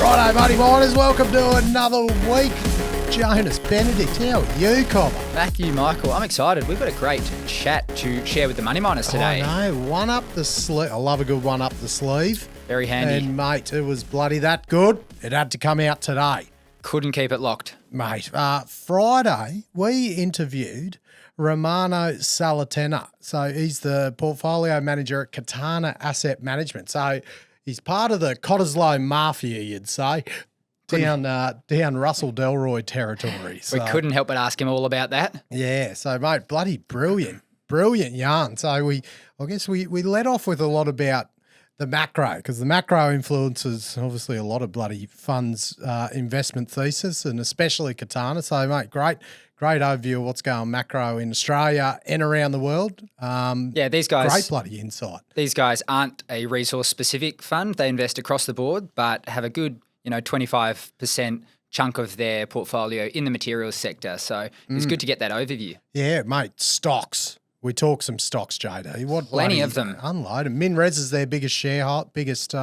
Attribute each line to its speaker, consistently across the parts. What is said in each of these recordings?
Speaker 1: Righto, Matty Miners, welcome to another week. Jonas, Benedict, how are you, Copper?
Speaker 2: Matthew, Michael, I'm excited. We've got a great chat to share with the Money Miners today.
Speaker 1: I know, one up the sleeve. I love a good one up the sleeve.
Speaker 2: Very handy.
Speaker 1: And, mate, it was bloody that good. It had to come out today.
Speaker 2: Couldn't keep it locked.
Speaker 1: Mate, Friday, we interviewed Romano Sala Tenna. So he's the portfolio manager at Katana Asset Management. So he's part of the Cottesloe Mafia, you'd say, down Russell Delroy territory. So,
Speaker 2: we couldn't help but ask him all about that.
Speaker 1: Yeah, so, mate, bloody brilliant yarn. So I guess we led off with a lot about the macro, because the macro influences obviously a lot of bloody funds' investment thesis, and especially Katana. So, mate, great overview of what's going on macro in Australia and around the world.
Speaker 2: These guys,
Speaker 1: great bloody insight.
Speaker 2: These guys aren't a resource-specific fund. They invest across the board, but have a good, 25% chunk of their portfolio in the materials sector. So it's good to get that overview.
Speaker 1: Yeah, mate, stocks. We talk some stocks, JD.
Speaker 2: Plenty of them.
Speaker 1: Unloaded. MinRes is their biggest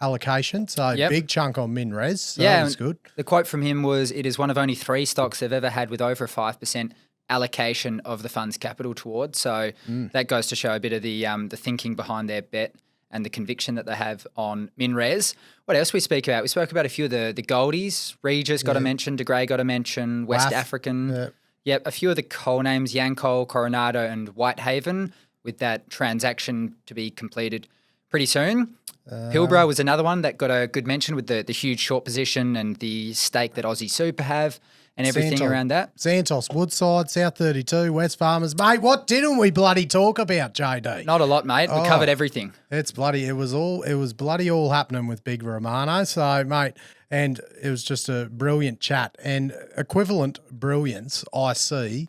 Speaker 1: allocation, so big chunk on MinRes. So that was good.
Speaker 2: The quote from him was, it is one of only 3 stocks they've ever had with over a 5% allocation of the fund's capital towards. So that goes to show a bit of the thinking behind their bet and the conviction that they have on MinRes. What else we speak about? We spoke about a few of the goldies. Regis got a mention, De Grey got a mention, West African. Yep, a few of the coal names, Yancoal, Coronado and Whitehaven, with that transaction to be completed pretty soon. Pilbara was another one that got a good mention with the huge short position and the stake that Aussie Super have and everything around that.
Speaker 1: Santos, Woodside, South32, West Farmers. Mate, what didn't we bloody talk about, JD?
Speaker 2: Not a lot, mate. We covered everything.
Speaker 1: It was bloody all happening with Big Romano. So, mate, and it was just a brilliant chat, and equivalent brilliance I see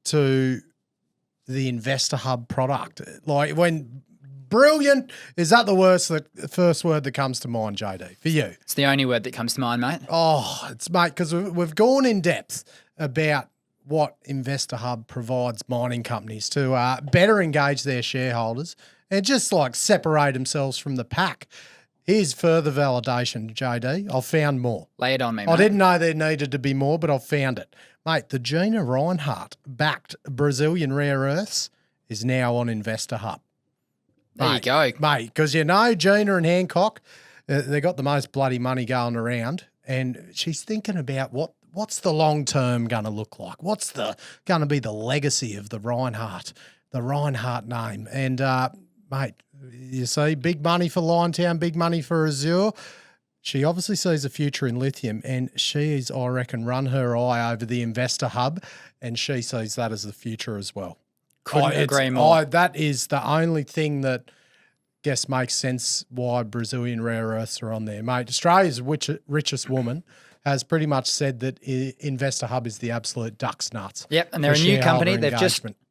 Speaker 1: to the InvestorHub product. Like, when brilliant, is that the first word that comes to mind, JD, for you?
Speaker 2: It's the only word that comes to mind, mate.
Speaker 1: Oh, it's, mate, because we've gone in depth about what InvestorHub provides mining companies to better engage their shareholders and just like separate themselves from the pack. Here's further validation, JD. I've found more.
Speaker 2: Lay it on me, mate.
Speaker 1: I didn't know there needed to be more, but I've found it. Mate, the Gina Reinhardt-backed Brazilian rare earths is now on InvestorHub.
Speaker 2: There you go.
Speaker 1: Mate, because Gina and Hancock, they got the most bloody money going around, and she's thinking about what's the long term going to look like? What's going to be the legacy of the Reinhardt name? And, mate, you see, big money for Liontown, big money for Azure. She obviously sees a future in lithium, and she's, I reckon, run her eye over the InvestorHub, and she sees that as the future as well.
Speaker 2: Couldn't agree more.
Speaker 1: That is the only thing that I guess makes sense why Brazilian rare earths are on there. Mate, Australia's richest woman has pretty much said that InvestorHub is the absolute duck's nuts.
Speaker 2: Yep, and they're a new company. They've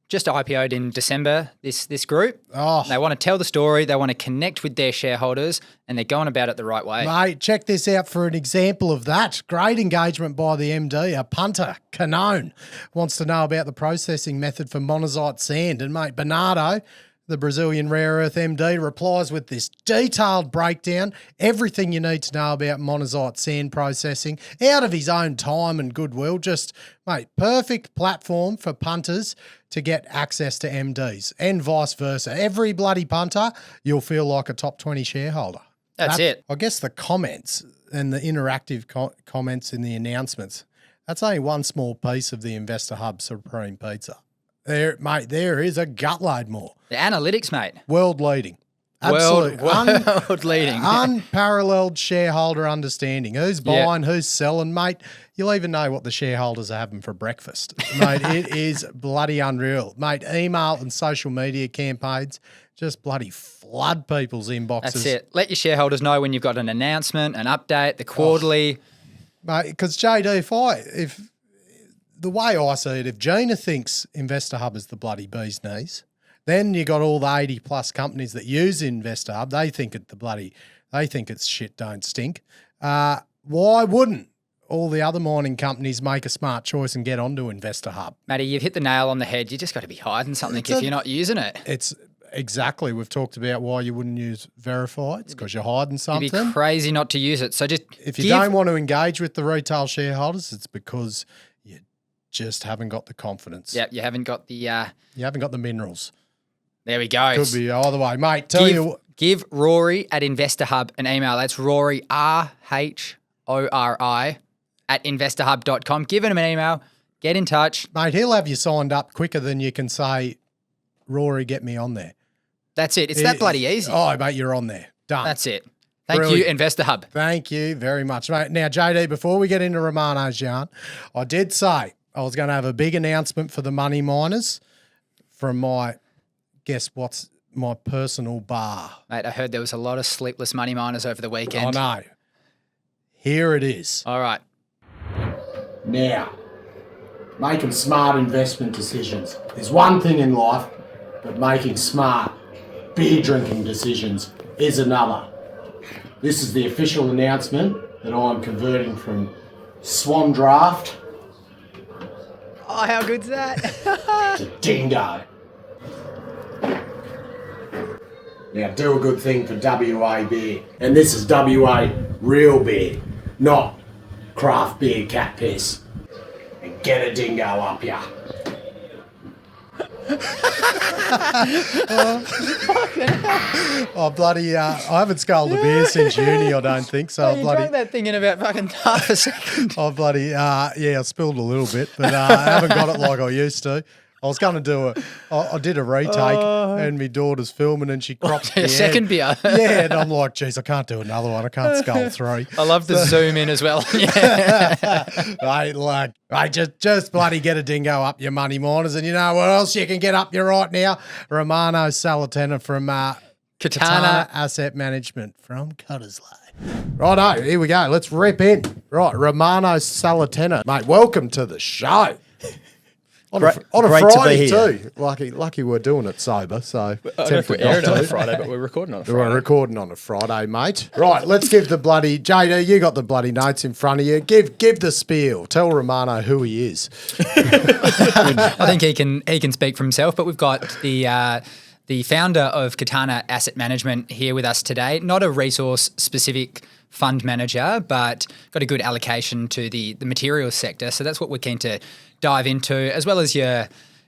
Speaker 2: just IPO'd in December, this group.
Speaker 1: Oh.
Speaker 2: They want to tell the story. They want to connect with their shareholders, and they're going about it the right way.
Speaker 1: Mate, check this out for an example of that. Great engagement by the MD. A punter, Canone, wants to know about the processing method for monazite sand. And, mate, Bernardo, the Brazilian rare earth MD, replies with this detailed breakdown, everything you need to know about monazite sand processing, out of his own time and goodwill. Just, mate, perfect platform for punters to get access to MDs and vice versa. Every bloody punter, you'll feel like a top 20 shareholder.
Speaker 2: That's it.
Speaker 1: I guess the comments and the interactive comments in the announcements, that's only one small piece of the InvestorHub Supreme Pizza. There is a gutload more.
Speaker 2: The analytics, mate.
Speaker 1: World leading. Absolute.
Speaker 2: World leading.
Speaker 1: Unparalleled shareholder understanding. Who's buying, who's selling, mate. You'll even know what the shareholders are having for breakfast. Mate, it is bloody unreal. Mate, email and social media campaigns just bloody flood people's inboxes.
Speaker 2: That's it. Let your shareholders know when you've got an announcement, an update, the quarterly.
Speaker 1: Mate, because JD, if the way I see it, if Gina thinks InvestorHub is the bloody bee's knees, then you got all the 80 plus companies that use InvestorHub. They think it's shit don't stink. Why wouldn't all the other mining companies make a smart choice and get onto InvestorHub?
Speaker 2: Matty, you've hit the nail on the head. You just got to be hiding something if you're not using it.
Speaker 1: It's Exactly. We've talked about why you wouldn't use VRIFY. It's because you're hiding
Speaker 2: It'd
Speaker 1: something.
Speaker 2: be crazy not to use it. So just
Speaker 1: If you don't want to engage with the retail shareholders, it's because you just haven't got the confidence.
Speaker 2: Yeah, you haven't got the...
Speaker 1: You haven't got the minerals.
Speaker 2: There we go.
Speaker 1: Could be either way. Mate,
Speaker 2: Give Rory at InvestorHub an email. That's Rory, RHORI, at InvestorHub.com. Give him an email. Get in touch.
Speaker 1: Mate, he'll have you signed up quicker than you can say, Rory, get me on there.
Speaker 2: That's it. It's that bloody easy.
Speaker 1: Oh, mate, you're on there. Done.
Speaker 2: That's it. Thank
Speaker 1: Brilliant.
Speaker 2: you, InvestorHub.
Speaker 1: Thank you very much, mate. Now, JD, before we get into Romano's yarn, I did say I was going to have a big announcement for the money miners from my, guess what's my personal bar.
Speaker 2: Mate, I heard there was a lot of sleepless money miners over the weekend.
Speaker 1: I know. Here it is.
Speaker 2: All right.
Speaker 1: Now, making smart investment decisions. There's one thing in life, but making smart beer drinking decisions is another. This is the official announcement that I'm converting from Swan Draft
Speaker 2: Oh, how good's that?
Speaker 1: to Dingo. Now, do a good thing for WA beer. And this is WA real beer, not craft beer cat piss. And get a dingo up ya. Oh, bloody, I haven't sculled a beer since uni, I don't think. So,
Speaker 2: You
Speaker 1: bloody,
Speaker 2: drank that thing in about fucking half a second.
Speaker 1: I spilled a little bit, but I haven't got it like I used to. I was going to do I did a retake and my daughter's filming and she cropped the
Speaker 2: A second beer.
Speaker 1: Yeah, and I'm like, geez, I can't do another one. I can't scull three.
Speaker 2: I love the zoom in as well. Yeah.
Speaker 1: Just bloody get a dingo up your money miners. And you know what else you can get up your right now? Romano Sala Tenna from Katana Asset Management from Cotterslow. Righto, here we go. Let's rip in. Right, Romano Sala Tenna. Mate, welcome to the show. On a Friday too. Lucky we're doing it sober. So
Speaker 3: I don't know if we're airing on a Friday, but we're recording on a Friday.
Speaker 1: We're recording on a Friday, mate. Right, let's give the bloody JD. You got the bloody notes in front of you. Give the spiel. Tell Romano who he is.
Speaker 2: I think he can speak for himself. But we've got the founder of Katana Asset Management here with us today. Not a resource specific fund manager, but got a good allocation to the materials sector. So that's what we're keen to dive into, as well as your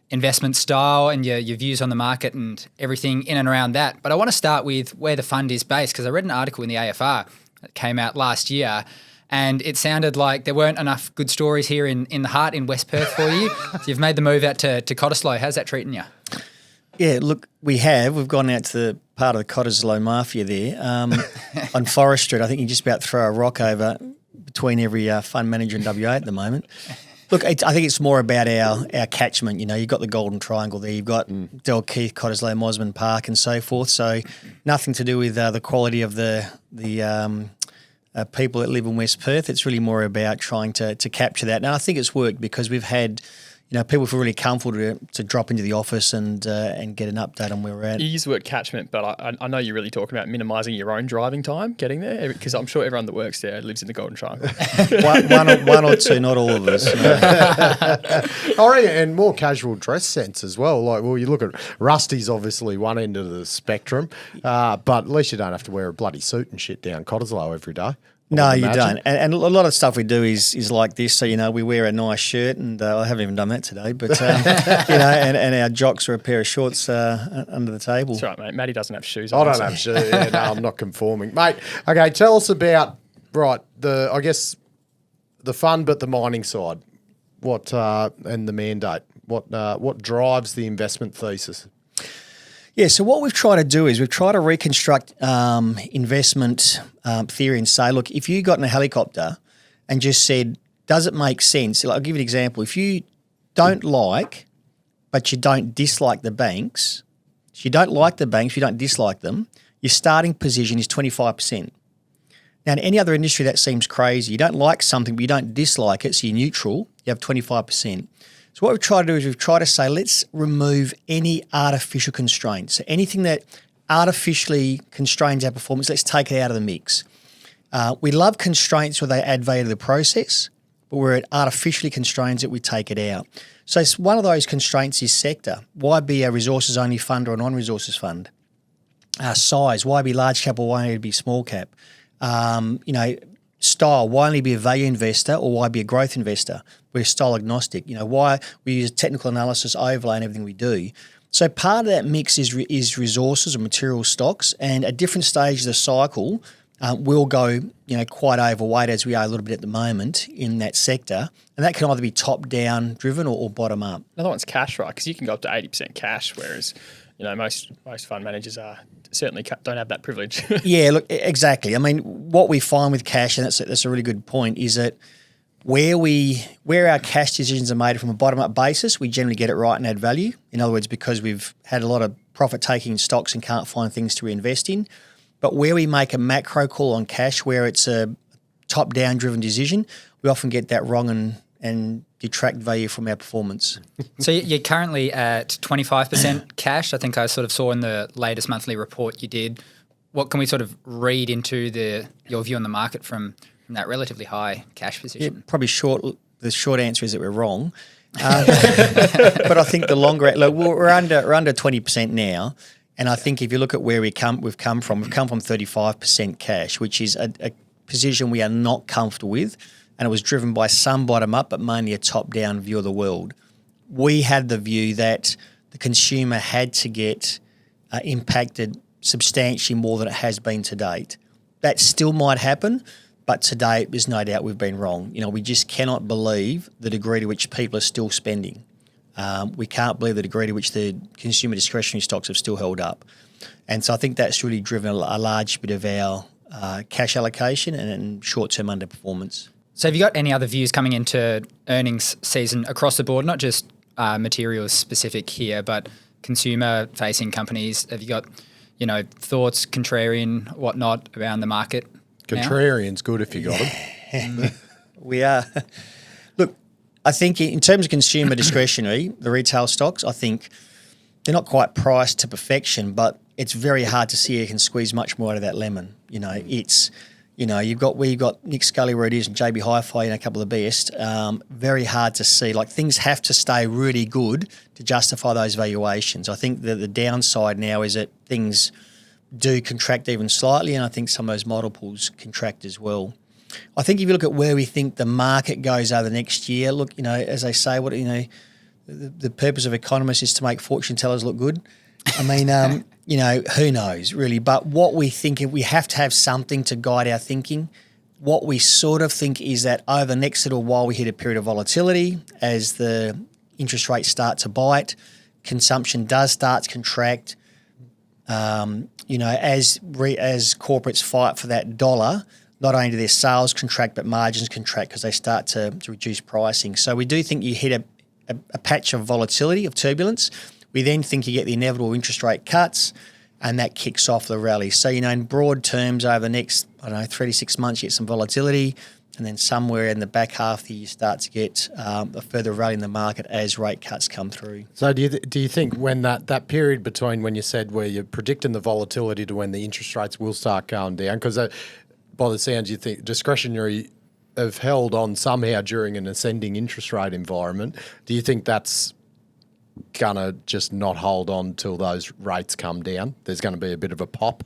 Speaker 2: investment style and your views on the market and everything in and around that. But I want to start with where the fund is based, because I read an article in the AFR that came out last year, and it sounded like there weren't enough good stories here in the heart in West Perth for you. So you've made the move out to Cottesloe. How's that treating you?
Speaker 4: Yeah, look, we've gone out to the part of the Cottesloe Mafia there on Forest Street. I think you just about throw a rock over between every fund manager in WA at the moment. Look, I think it's more about our catchment. You know, you've got the Golden Triangle there. You've got Del Keith, Cottesloe, Mosman Park and so forth. So nothing to do with the quality of the people that live in West Perth. It's really more about trying to capture that. Now, I think it's worked because we've had people feel really comfortable to drop into the office and get an update on where we're at.
Speaker 3: You use the word catchment, but I know you're really talking about minimising your own driving time getting there, because I'm sure everyone that works there lives in the Golden Triangle.
Speaker 4: one or two, not all of us.
Speaker 1: No. And more casual dress sense as well. Like, well, you look at Rusty's obviously one end of the spectrum, but at least you don't have to wear a bloody suit and shit down Cottesloe every day.
Speaker 4: No, you don't. And a lot of stuff we do is like this. So, we wear a nice shirt, and I haven't even done that today, but, and our jocks are a pair of shorts under the table.
Speaker 3: That's right, mate. Matty doesn't have shoes
Speaker 1: I
Speaker 3: on.
Speaker 1: don't have shoes. Yeah, no, I'm not conforming. Mate, okay, tell us about, the fund, but the mining side. What, and the mandate. What drives the investment thesis?
Speaker 4: Yeah, so what we've tried to do is we've tried to reconstruct investment theory and say, look, if you got in a helicopter and just said, does it make sense? I'll give you an example. If you don't like, but you don't dislike the banks, if you don't like the banks, you don't dislike them, your starting position is 25%. Now, in any other industry, that seems crazy. You don't like something, but you don't dislike it, so you're neutral, you have 25%. So what we've tried to do is we've tried to say, let's remove any artificial constraints. So anything that artificially constrains our performance, let's take it out of the mix. We love constraints where they add value to the process, but where it artificially constrains it, we take it out. So it's one of those constraints is sector. Why be a resources-only fund or a non-resources fund? Size. Why be large cap or why need to be small cap? Style. Why only be a value investor or why be a growth investor? We're style agnostic. Why we use technical analysis overlay in everything we do. So part of that mix is resources or material stocks, and at different stages of the cycle, we'll go quite overweight as we are a little bit at the moment in that sector, and that can either be top down driven or bottom up.
Speaker 3: Another one's cash, right? Because you can go up to 80% cash, whereas most fund managers certainly don't have that privilege.
Speaker 4: Yeah, look, exactly. I mean, what we find with cash, and that's a really good point, is that where our cash decisions are made from a bottom-up basis, we generally get it right and add value. In other words, because we've had a lot of profit-taking stocks and can't find things to reinvest in. But where we make a macro call on cash, where it's a top-down driven decision, we often get that wrong and detract value from our performance.
Speaker 2: So you're currently at 25% cash. I think I sort of saw in the latest monthly report you did. What can we sort of read into your view on the market from that relatively high cash position?
Speaker 4: Yeah, probably the short answer is that we're wrong. But I think the longer we're under 20% now, and I think if you look at where we've come from 35% cash, which is a position we are not comfortable with, and it was driven by some bottom up, but mainly a top down view of the world. We had the view that the consumer had to get impacted substantially more than it has been to date. That still might happen. But today, there's no doubt we've been wrong. We just cannot believe the degree to which people are still spending. We can't believe the degree to which the consumer discretionary stocks have still held up. And so I think that's really driven a large bit of our cash allocation and short-term underperformance.
Speaker 2: So have you got any other views coming into earnings season across the board, not just materials specific here, but consumer-facing companies? Have you got, thoughts, contrarian, whatnot, around the market?
Speaker 1: Contrarian's good if you got them.
Speaker 4: We are. Look, I think in terms of consumer discretionary, the retail stocks, I think they're not quite priced to perfection, but it's very hard to see you can squeeze much more out of that lemon. It's, you've got Nick Scully where it is and JB Hi-Fi and a couple of the best. Very hard to see. Like things have to stay really good to justify those valuations. I think that the downside now is that things do contract even slightly, and I think some of those multiples contract as well. I think if you look at where we think the market goes over the next year, look, as they say, the purpose of economists is to make fortune tellers look good. I mean, who knows really? But what we think, we have to have something to guide our thinking. What we sort of think is that over the next little while, we hit a period of volatility as the interest rates start to bite, consumption does start to contract. As corporates fight for that dollar, not only do their sales contract, but margins contract because they start to reduce pricing. So we do think you hit a patch of volatility, of turbulence. We then think you get the inevitable interest rate cuts, and that kicks off the rally. So, in broad terms, over the next, 3 to 6 months, you get some volatility, and then somewhere in the back half of the year, you start to get a further rally in the market as rate cuts come through.
Speaker 1: So do you think when that period between when you said where you're predicting the volatility to when the interest rates will start going down, because by the sounds you think discretionary have held on somehow during an ascending interest rate environment, do you think that's going to just not hold on till those rates come down? There's going to be a bit of a pop?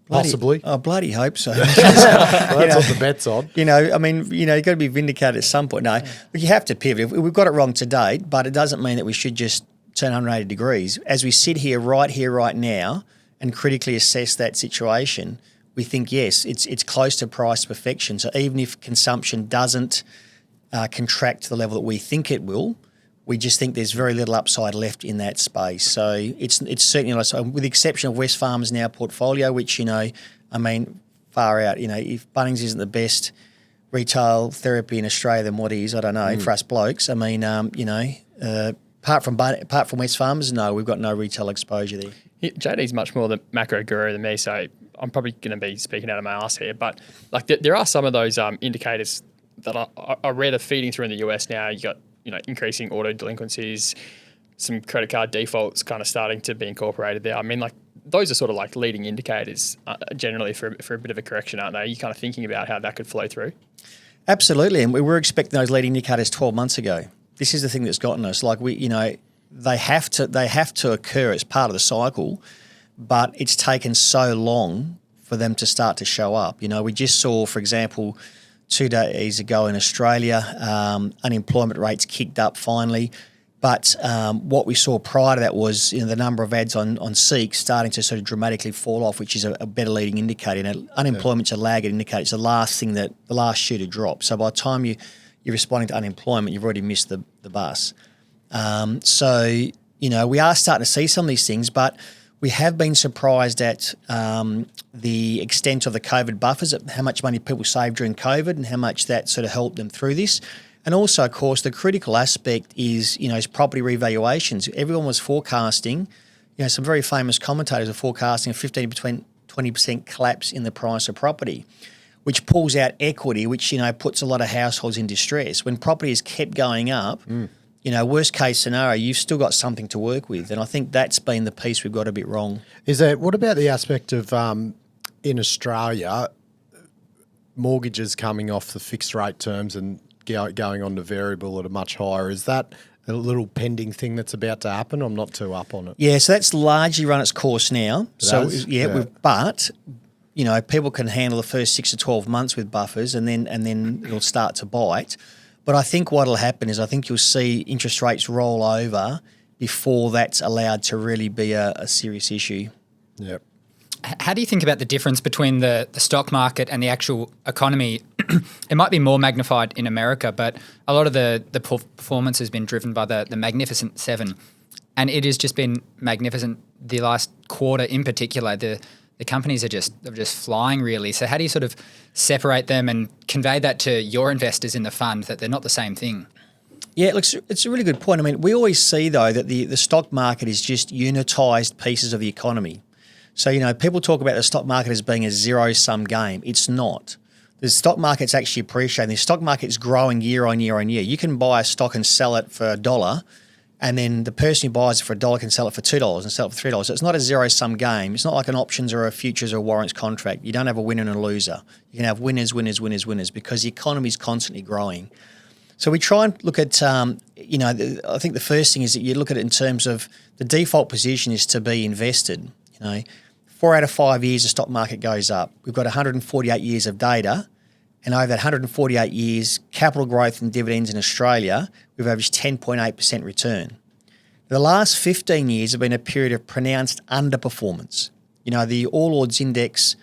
Speaker 1: Possibly.
Speaker 4: I bloody hope so.
Speaker 1: Well, that's what the bet's on.
Speaker 4: You've got to be vindicated at some point. No, you have to pivot. We've got it wrong to date, but it doesn't mean that we should just turn 180 degrees. As we sit here, right now, and critically assess that situation, we think, yes, it's close to price perfection. So even if consumption doesn't contract to the level that we think it will, we just think there's very little upside left in that space. So it's certainly not, so with the exception of Wesfarmers in our portfolio, which, far out, if Bunnings isn't the best retail therapy in Australia, then what is, I don't know, for us blokes. Apart from Wesfarmers, no, we've got no retail exposure there.
Speaker 3: JD's much more the macro guru than me, so I'm probably going to be speaking out of my ass here. But there are some of those indicators that I read are feeding through in the US now. You got increasing auto delinquencies, some credit card defaults kind of starting to be incorporated there. I mean, those are sort of leading indicators generally for a bit of a correction, aren't they? Are you kind of thinking about how that could flow through?
Speaker 4: Absolutely, and we were expecting those leading indicators 12 months ago. This is the thing that's gotten us. Like they have to occur as part of the cycle, but it's taken so long for them to start to show up. We just saw, for example, 2 days ago in Australia, unemployment rates kicked up finally. But what we saw prior to that was the number of ads on SEEK starting to sort of dramatically fall off, which is a better leading indicator. Unemployment's a lagging indicator. It's the last shoe to drop. So by the time you're responding to unemployment, you've already missed the bus. So we are starting to see some of these things, but we have been surprised at the extent of the COVID buffers, how much money people saved during COVID and how much that sort of helped them through this. And also, of course, the critical aspect is property revaluations. Everyone was forecasting, some very famous commentators are forecasting a 15-20% collapse in the price of property, which pulls out equity, which, puts a lot of households in distress. When property has kept going up, worst case scenario, you've still got something to work with. And I think that's been the piece we've got a bit wrong.
Speaker 1: What about the aspect of, in Australia, mortgages coming off the fixed rate terms and going on to variable at a much higher? Is that a little pending thing that's about to happen? I'm not too up on it.
Speaker 4: Yeah, so that's largely run its course now. But people can handle the first 6 to 12 months with buffers, and then it'll start to bite. But I think what'll happen is you'll see interest rates roll over before that's allowed to really be a serious issue.
Speaker 1: Yep.
Speaker 2: How do you think about the difference between the stock market and the actual economy? It might be more magnified in America, but a lot of the performance has been driven by the Magnificent Seven. And it has just been magnificent the last quarter in particular. The companies are just flying, really. So how do you sort of separate them and convey that to your investors in the fund that they're not the same thing?
Speaker 4: Yeah, look, it's a really good point. I mean, we always see, though, that the stock market is just unitised pieces of the economy. So, people talk about the stock market as being a zero-sum game. It's not. The stock market's actually appreciating. The stock market's growing year on year on year. You can buy a stock and sell it for $1, and then the person who buys it for $1 can sell it for $2 and sell it for $3. So it's not a zero-sum game. It's not like an options or a futures or a warrants contract. You don't have a winner and a loser. You can have winners, winners, winners, winners, because the economy's constantly growing. So we try and look at, I think the first thing is that you look at it in terms of the default position is to be invested. 4 out of 5 years the stock market goes up. We've got 148 years of data, and over that 148 years, capital growth and dividends in Australia, we've averaged 10.8% return. The last 15 years have been a period of pronounced underperformance. The All Ords Index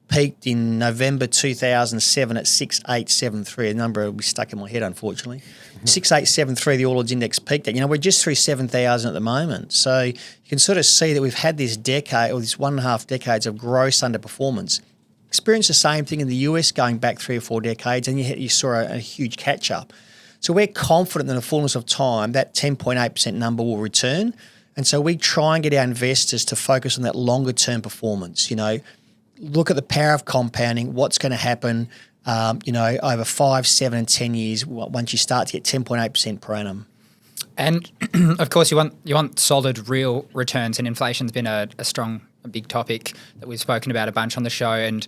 Speaker 4: peaked in November 2007 at 6873, a number we stuck in my head, unfortunately. 6873, the All Ords Index peaked at. We're just through 7,000 at the moment. So you can sort of see that we've had this decade, or this 1.5 decades of gross underperformance. Experienced the same thing in the US going back 3 or 4 decades, and you saw a huge catch-up. So we're confident that in the fullness of time, that 10.8% number will return. And so we try and get our investors to focus on that longer-term performance, look at the power of compounding, what's going to happen, over 5, 7 and 10 years once you start to get 10.8% per annum.
Speaker 2: And of course, you want solid real returns, and inflation's been a big topic that we've spoken about a bunch on the show, and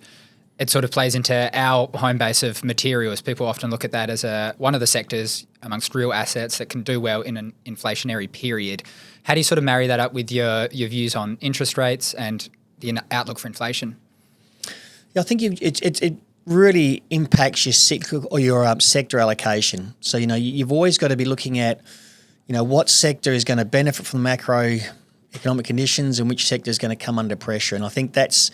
Speaker 2: it sort of plays into our home base of materials. People often look at that as one of the sectors amongst real assets that can do well in an inflationary period. How do you sort of marry that up with your views on interest rates and the outlook for inflation?
Speaker 4: Yeah, I think it really impacts your cyclical or your sector allocation. So, you've always got to be looking at, what sector is going to benefit from the macroeconomic conditions and which sector is going to come under pressure. And I think that's,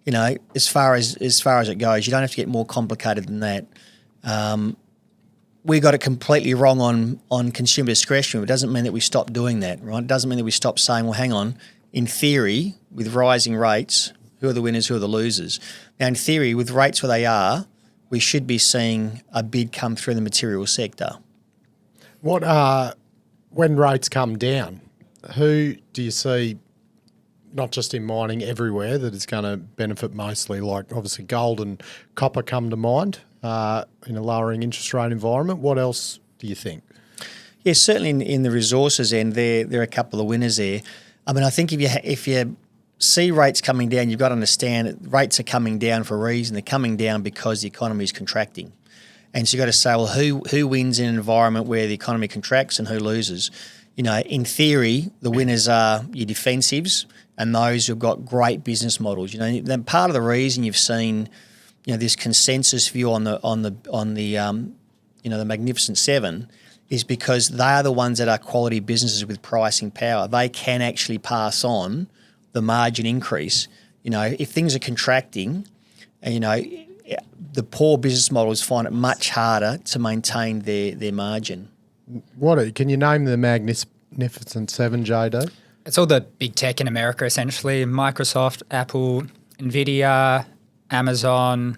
Speaker 4: as far as it goes, you don't have to get more complicated than that. We got it completely wrong on consumer discretionary. It doesn't mean that we stop doing that, right? It doesn't mean that we stop saying, well, hang on, in theory, with rising rates, who are the winners, who are the losers? Now, in theory, with rates where they are, we should be seeing a bid come through the materials sector.
Speaker 1: When rates come down, who do you see, not just in mining, everywhere, that is going to benefit mostly? Like, obviously, gold and copper come to mind in a lowering interest rate environment. What else do you think?
Speaker 4: Yeah, certainly in the resources end, there are a couple of winners there. I mean, I think if you see rates coming down, you've got to understand that rates are coming down for a reason. They're coming down because the economy is contracting. And so you've got to say, well, who wins in an environment where the economy contracts and who loses? You know, in theory, the winners are your defensives and those who've got great business models. You know, then part of the reason you've seen, you know, this consensus view on the Magnificent Seven is because they are the ones that are quality businesses with pricing power. They can actually pass on the margin increase. You know, if things are contracting, you know, the poor business models find it much harder to maintain their margin.
Speaker 1: Can you name the Magnificent Seven, JD?
Speaker 2: It's all the big tech in America, essentially. Microsoft, Apple, Nvidia, Amazon,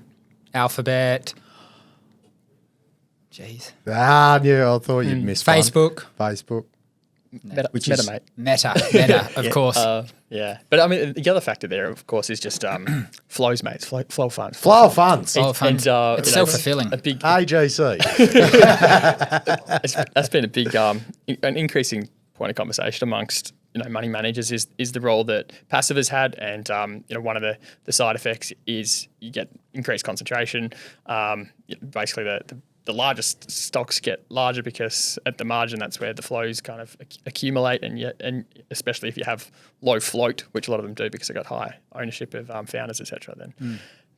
Speaker 2: Alphabet. Jeez.
Speaker 1: I thought you'd missed
Speaker 2: Facebook.
Speaker 1: Facebook.
Speaker 3: Meta, mate.
Speaker 2: Meta, of course.
Speaker 3: Yeah. But I mean, the other factor there, of course, is just flows, mates. Flow funds.
Speaker 1: Flow of funds.
Speaker 2: It's self-fulfilling.
Speaker 3: A big
Speaker 1: AJC.
Speaker 3: That's been a big, an increasing point of conversation amongst, you know, money managers is the role that passive has had, and you know, one of the side effects is you get increased concentration. Basically, the largest stocks get larger because at the margin that's where the flows kind of accumulate, and especially if you have low float, which a lot of them do because they've got high ownership of founders, etc.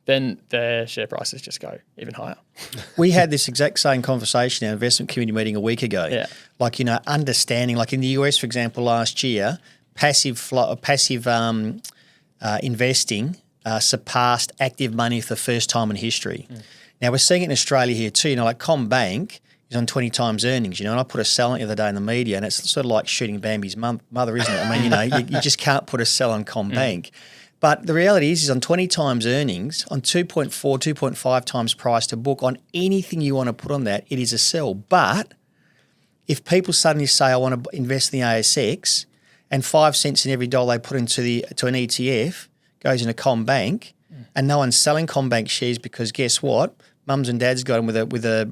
Speaker 3: Then their share prices just go even higher.
Speaker 4: We had this exact same conversation in our investment committee meeting a week ago.
Speaker 3: Yeah.
Speaker 4: Like, you know, understanding, like in the US, for example, last year, passive investing surpassed active money for the first time in history. Now, we're seeing it in Australia here too. You know, like CommBank is on 20 times earnings, you know, and I put a sell on it the other day in the media, and it's sort of like shooting Bambi's mother, isn't it? I mean, you know, you just can't put a sell on CommBank. But the reality is on 20 times earnings, on 2.4, 2.5 times price to book, on anything you want to put on that, it is a sell. But if people suddenly say, I want to invest in the ASX, and 5 cents in every dollar they put to an ETF goes into CommBank, and no one's selling CommBank shares because guess what? Mums and dads got them with a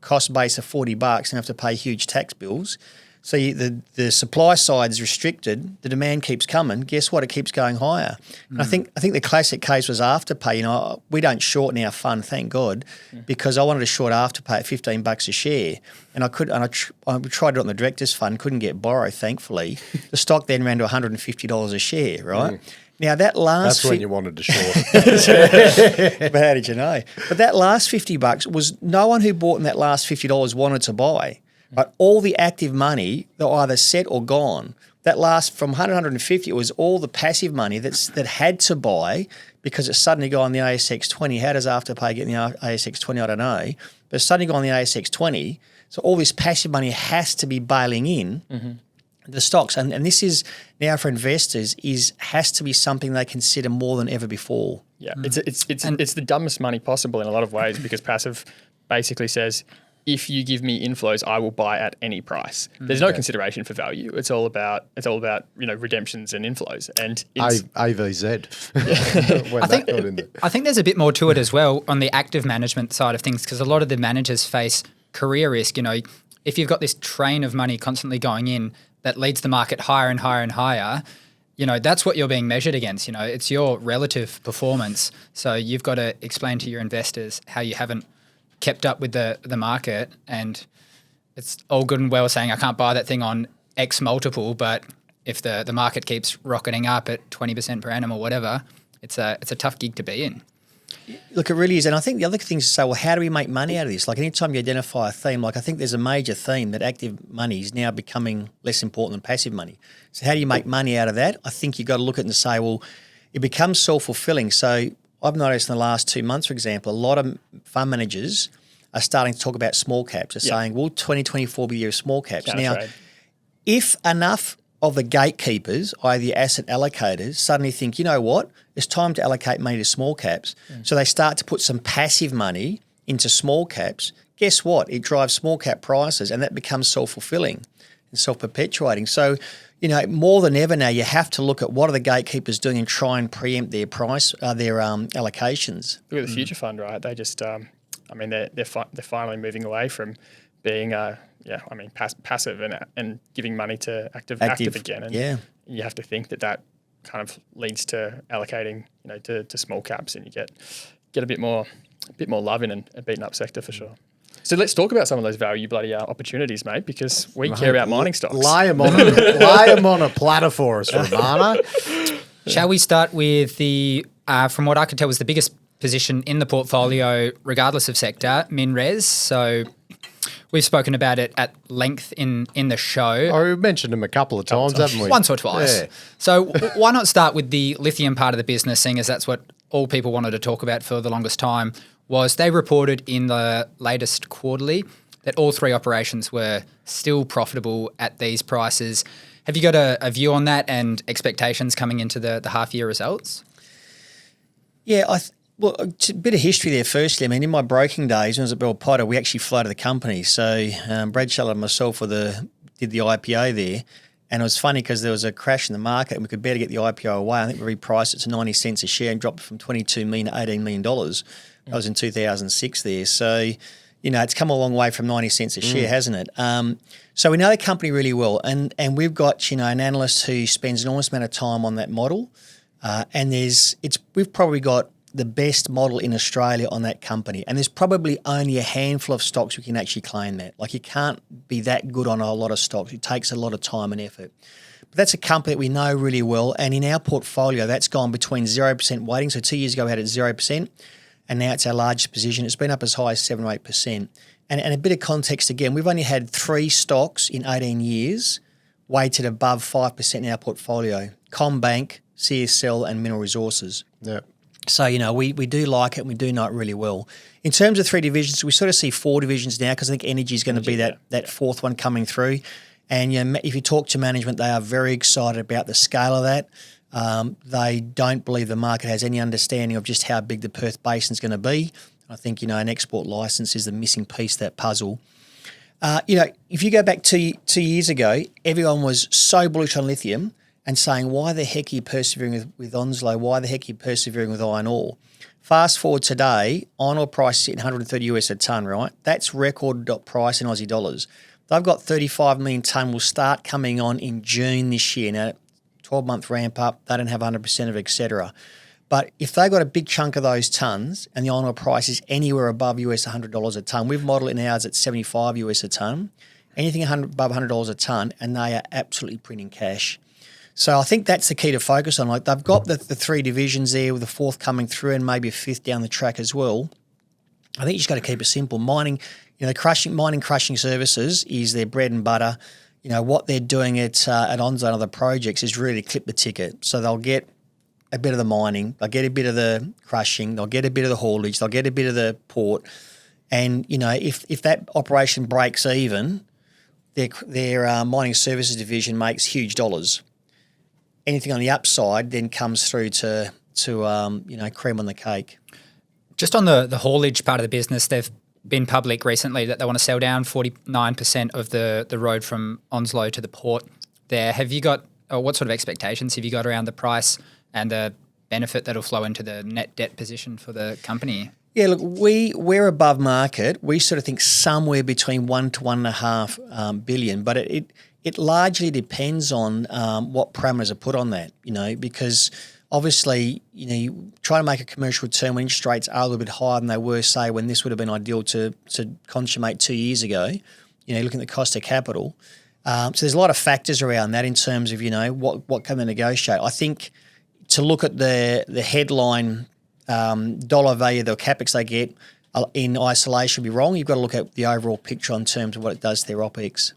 Speaker 4: cost base of $40 and have to pay huge tax bills. So the supply side is restricted. The demand keeps coming. Guess what? It keeps going higher. And I think the classic case was Afterpay. You know, we don't shorten our fund, thank God, because I wanted to short Afterpay at $15 a share, and I tried it on the directors' fund, couldn't get borrow. Thankfully, the stock then ran to $150 a share. Right. Now that last
Speaker 1: that's when you wanted to short.
Speaker 4: But how did you know? But that last $50 was no one who bought in that last $50 wanted to buy. But all the active money that were either set or gone. That last from 150, it was all the passive money that had to buy because it suddenly got on the ASX 20. How does Afterpay get in the ASX 20? I don't know. But it suddenly got on the ASX 20. So all this passive money has to be bailing in the stocks. And this is now for investors has to be something they consider more than ever before.
Speaker 3: Yeah, it's the dumbest money possible in a lot of ways because passive basically says, if you give me inflows, I will buy at any price. There's no consideration for value. It's all about you know, redemptions and inflows. And it's
Speaker 1: AVZ.
Speaker 2: I think there's a bit more to it as well on the active management side of things because a lot of the managers face career risk. You know, if you've got this train of money constantly going in that leads the market higher and higher and higher, you know, that's what you're being measured against. You know, it's your relative performance. So you've got to explain to your investors how you haven't kept up with the market, and it's all good and well saying I can't buy that thing on X multiple, but if the market keeps rocketing up at 20% per annum or whatever, it's a tough gig to be in.
Speaker 4: Look, it really is. And I think the other thing is to say, well, how do we make money out of this? Like anytime you identify a theme, like I think there's a major theme that active money is now becoming less important than passive money. So how do you make money out of that? I think you've got to look at it and say, well, it becomes self-fulfilling. So I've noticed in the last 2 months, for example, a lot of fund managers are starting to talk about small caps. They're saying, well, 2024 will be the year of small caps. Now, if enough of the gatekeepers, i.e. the asset allocators, suddenly think, you know what, it's time to allocate money to small caps. So they start to put some passive money into small caps. Guess what? It drives small cap prices and that becomes self-fulfilling and self-perpetuating. So, you know, more than ever now, you have to look at what are the gatekeepers doing and try and preempt their allocations.
Speaker 3: Look at the future fund, right? They just, I mean, they're finally moving away from being, passive and giving money to active again. And you have to think that kind of leads to allocating, you know, to small caps, and you get a bit more a bit more love in a beaten up sector for sure. So let's talk about some of those value bloody opportunities, mate, because we care about mining stocks.
Speaker 1: Lay them on a platter for us, Romano.
Speaker 2: Shall we start with the, from what I could tell, was the biggest position in the portfolio, regardless of sector, MinRes. So we've spoken about it at length in the show.
Speaker 1: Oh, we've mentioned them a couple of times, haven't we?
Speaker 2: Once or twice.
Speaker 1: Yeah.
Speaker 2: So why not start with the lithium part of the business, seeing as that's what all people wanted to talk about for the longest time, was they reported in the latest quarterly that all three operations were still profitable at these prices. Have you got a view on that and expectations coming into the half-year results?
Speaker 4: Yeah, well, a bit of history there firstly. I mean, in my broking days when I was at Bell Potter, we actually floated the company. So Brad Shuller and myself did the IPO there. And it was funny because there was a crash in the market and we could better get the IPO away. I think we repriced it to 90 cents a share and dropped it from $22 million to $18 million. That was in 2006 there. So, it's come a long way from 90 cents a share, hasn't it? So we know the company really well. And we've got, an analyst who spends an enormous amount of time on that model. And we've probably got the best model in Australia on that company. And there's probably only a handful of stocks we can actually claim that. Like, you can't be that good on a lot of stocks. It takes a lot of time and effort. But that's a company that we know really well. And in our portfolio, that's gone between 0% weighting. So 2 years ago, we had it 0%. And now it's our largest position. It's been up as high as 7 or 8%. And a bit of context again, we've only had 3 stocks in 18 years weighted above 5% in our portfolio: CommBank, CSL, and Mineral Resources.
Speaker 1: Yeah.
Speaker 4: So, we do like it and we do know it really well. In terms of 3 divisions, we sort of see 4 divisions now because I think energy is going to be that fourth one coming through. And if you talk to management, they are very excited about the scale of that. They don't believe the market has any understanding of just how big the Perth Basin is going to be. I think, an export license is the missing piece of that puzzle. If you go back 2 years ago, everyone was so bullish on lithium and saying, why the heck are you persevering with Onslow? Why the heck are you persevering with iron ore? Fast forward today, iron ore price is sitting $130 a tonne, right? That's record price in Aussie dollars. They've got 35 million tonne will start coming on in June this year. Now, 12-month ramp up, they don't have 100% of it, etc. But if they got a big chunk of those tonnes and the iron ore price is anywhere above $100 a tonne, we've modelled it in ours at $75 a tonne, anything above $100 a tonne, and they are absolutely printing cash. So I think that's the key to focus on. Like, they've got the 3 divisions there with the 4th coming through and maybe a 5th down the track as well. I think you just got to keep it simple. Mining crushing services is their bread and butter. What they're doing at Onslow and other projects is really clip the ticket. So they'll get a bit of the mining, they'll get a bit of the crushing, they'll get a bit of the haulage, they'll get a bit of the port. And, if that operation breaks even, their mining services division makes huge dollars. Anything on the upside then comes through to cream on the cake.
Speaker 2: Just on the haulage part of the business, they've been public recently that they want to sell down 49% of the road from Onslow to the port there. Have you got, or what sort of expectations have you got around the price and the benefit that'll flow into the net debt position for the company?
Speaker 4: Yeah, look, we're above market. We sort of think somewhere between 1 to 1.5 billion, but it largely depends on what parameters are put on that, because obviously, you try to make a commercial return when interest rates are a little bit higher than they were, say, when this would have been ideal to consummate 2 years ago, looking at the cost of capital. So there's a lot of factors around that in terms of, what can they negotiate. I think to look at the headline dollar value, the capex they get in isolation would be wrong. You've got to look at the overall picture in terms of what it does to their OPEX.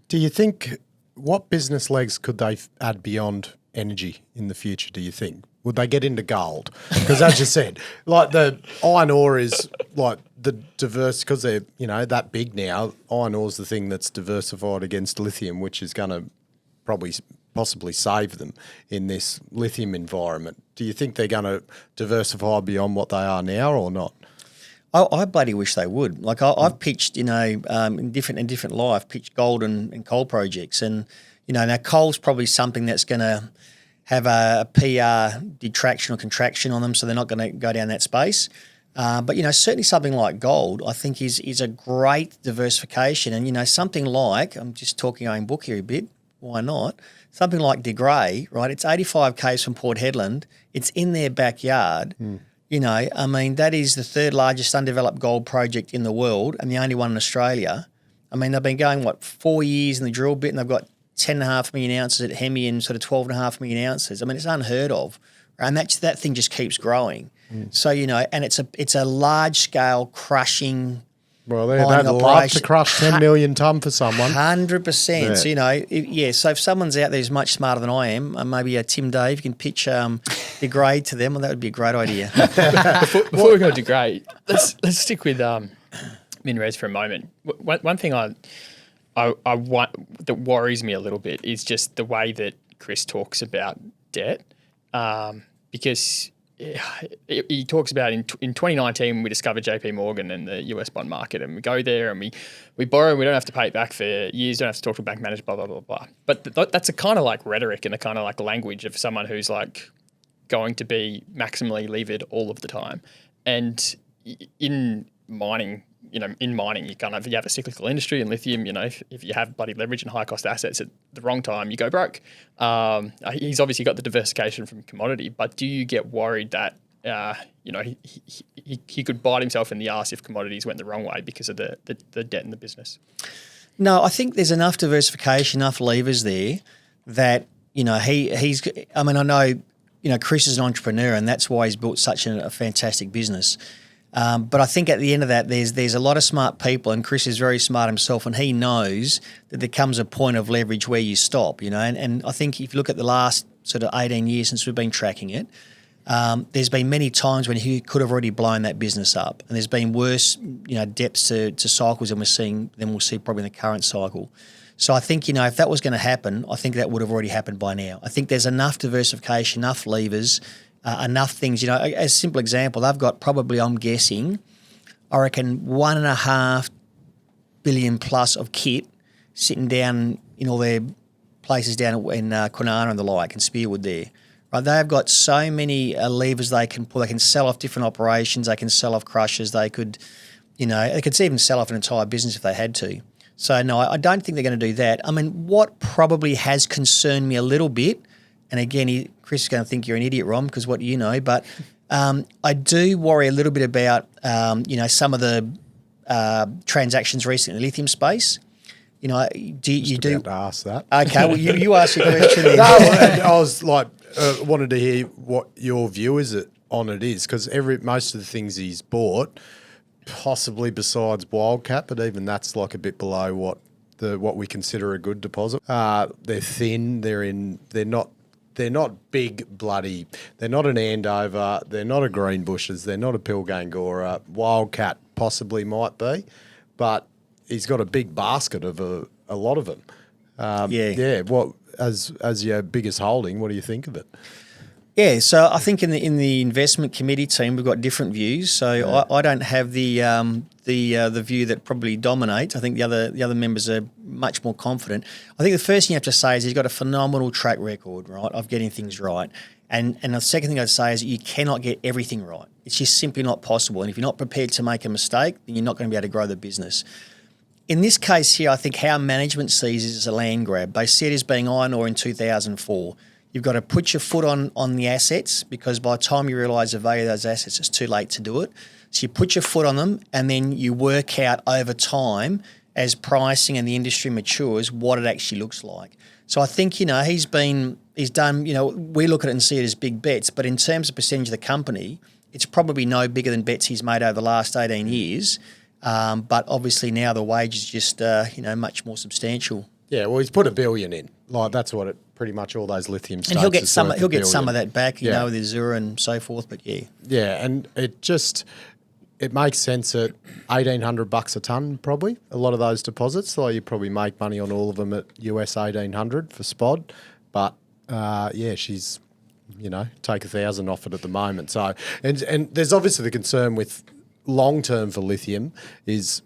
Speaker 1: Do you think, what business legs could they add beyond energy in the future, do you think? Would they get into gold? Because as you said, like the iron ore is like the diverse, because they're, that big now, iron ore is the thing that's diversified against lithium, which is going to possibly save them in this lithium environment. Do you think they're going to diversify beyond what they are now or not?
Speaker 4: I bloody wish they would. Like I've pitched, in different life, pitched gold and coal projects, and now coal's probably something that's going to have a PR detraction or contraction on them, so they're not going to go down that space. But certainly something like gold, I think is a great diversification, and something like, I'm just talking own book here a bit. Why not? Something like De Grey, right? It's 85 k's from Port Hedland. It's in their backyard. You know, I mean, that is the third largest undeveloped gold project in the world and the only one in Australia. I mean, they've been going, 4 years in the drill bit, and they've got 10.5 million ounces at Hemi and sort of 12.5 million ounces. I mean, it's unheard of. And that thing just keeps growing. So, you know, and it's a large-scale crushing.
Speaker 1: Well, they'd love to crush 10 million tonne for someone.
Speaker 4: 100%.
Speaker 1: Yeah.
Speaker 4: So, you know, so if someone's out there who's much smarter than I am, maybe Tim Dave, you can pitch the grade to them, well, that would be a great idea.
Speaker 3: Before we go to grade, let's stick with MinRes for a moment. One thing I want that worries me a little bit is just the way that Chris talks about debt, because he talks about in 2019 we discovered JP Morgan and the US bond market, and we go there and we borrow and we don't have to pay it back for years, don't have to talk to a bank manager, blah, blah, blah, blah. But that's a kind of like rhetoric and a kind of like language of someone who's like going to be maximally levered all of the time. And in mining, you have a cyclical industry in lithium. You know, if you have bloody leverage and high cost assets at the wrong time, you go broke. He's obviously got the diversification from commodity, but do you get worried that he could bite himself in the arse if commodities went the wrong way because of the debt in the business?
Speaker 4: No, I think there's enough diversification, enough levers there that, you know, he's. I mean, I know, you know, Chris is an entrepreneur, and that's why he's built such a fantastic business. But I think at the end of that, there's a lot of smart people, and Chris is very smart himself, and he knows that there comes a point of leverage where you stop, you know. And I think if you look at the last sort of 18 years since we've been tracking it, there's been many times when he could have already blown that business up, and there's been worse, you know, depths to cycles than we'll see probably in the current cycle. So I think, you know, if that was going to happen, I think that would have already happened by now. I think there's enough diversification, enough levers, enough things. You know, as a simple example, they've got probably, I'm guessing, I reckon $1.5 billion plus of kit sitting down in all their places down in Kwinana and the like, and Spearwood there. Right, they've got so many levers they can pull. They can sell off different operations. They can sell off crushers. They could, you know, they could even sell off an entire business if they had to. So, no, I don't think they're going to do that. I mean, what probably has concerned me a little bit, and again, Chris is going to think you're an idiot, Rom, because what do you know? But I do worry a little bit about, you know, some of the transactions recently in the lithium space. You know, you do
Speaker 1: ask that.
Speaker 4: Okay, well, you ask your question then.
Speaker 1: No, I was like, wanted to hear what your view on it is, because most of the things he's bought, possibly besides Wildcat, but even that's like a bit below what we consider a good deposit. They're thin. They're not big bloody. They're not an Andover. They're not a Greenbushes. They're not a Pilgangora. Wildcat possibly might be, but he's got a big basket of a lot of them. Yeah. What as your biggest holding? What do you think of it?
Speaker 4: Yeah, so I think in the investment committee team we've got different views. So yeah. I don't have the view that probably dominates. I think the other members are much more confident. I think the first thing you have to say is he's got a phenomenal track record, right, of getting things right. And the second thing I'd say is you cannot get everything right. It's just simply not possible. And if you're not prepared to make a mistake, then you're not going to be able to grow the business. In this case here, I think how management sees it as a land grab. They see it as being iron ore in 2004. You've got to put your foot on the assets, because by the time you realise the value of those assets, it's too late to do it. So you put your foot on them, and then you work out over time, as pricing and the industry matures, what it actually looks like. So I think, you know, he's done, you know, we look at it and see it as big bets, but in terms of percentage of the company, it's probably no bigger than bets he's made over the last 18 years. But obviously now the wage is just, you know, much more substantial.
Speaker 1: Yeah, well, he's put $1 billion in. Like, that's what pretty much all those lithium stocks.
Speaker 4: And he'll get some of that back, you know, with Azura and so forth. But yeah,
Speaker 1: yeah, and it makes sense at $1,800 a ton, probably. A lot of those deposits, so you probably make money on all of them at US $1,800 for spod. But yeah, she's, you know, take 1,000 off it at the moment. So and there's obviously the concern with long term for lithium is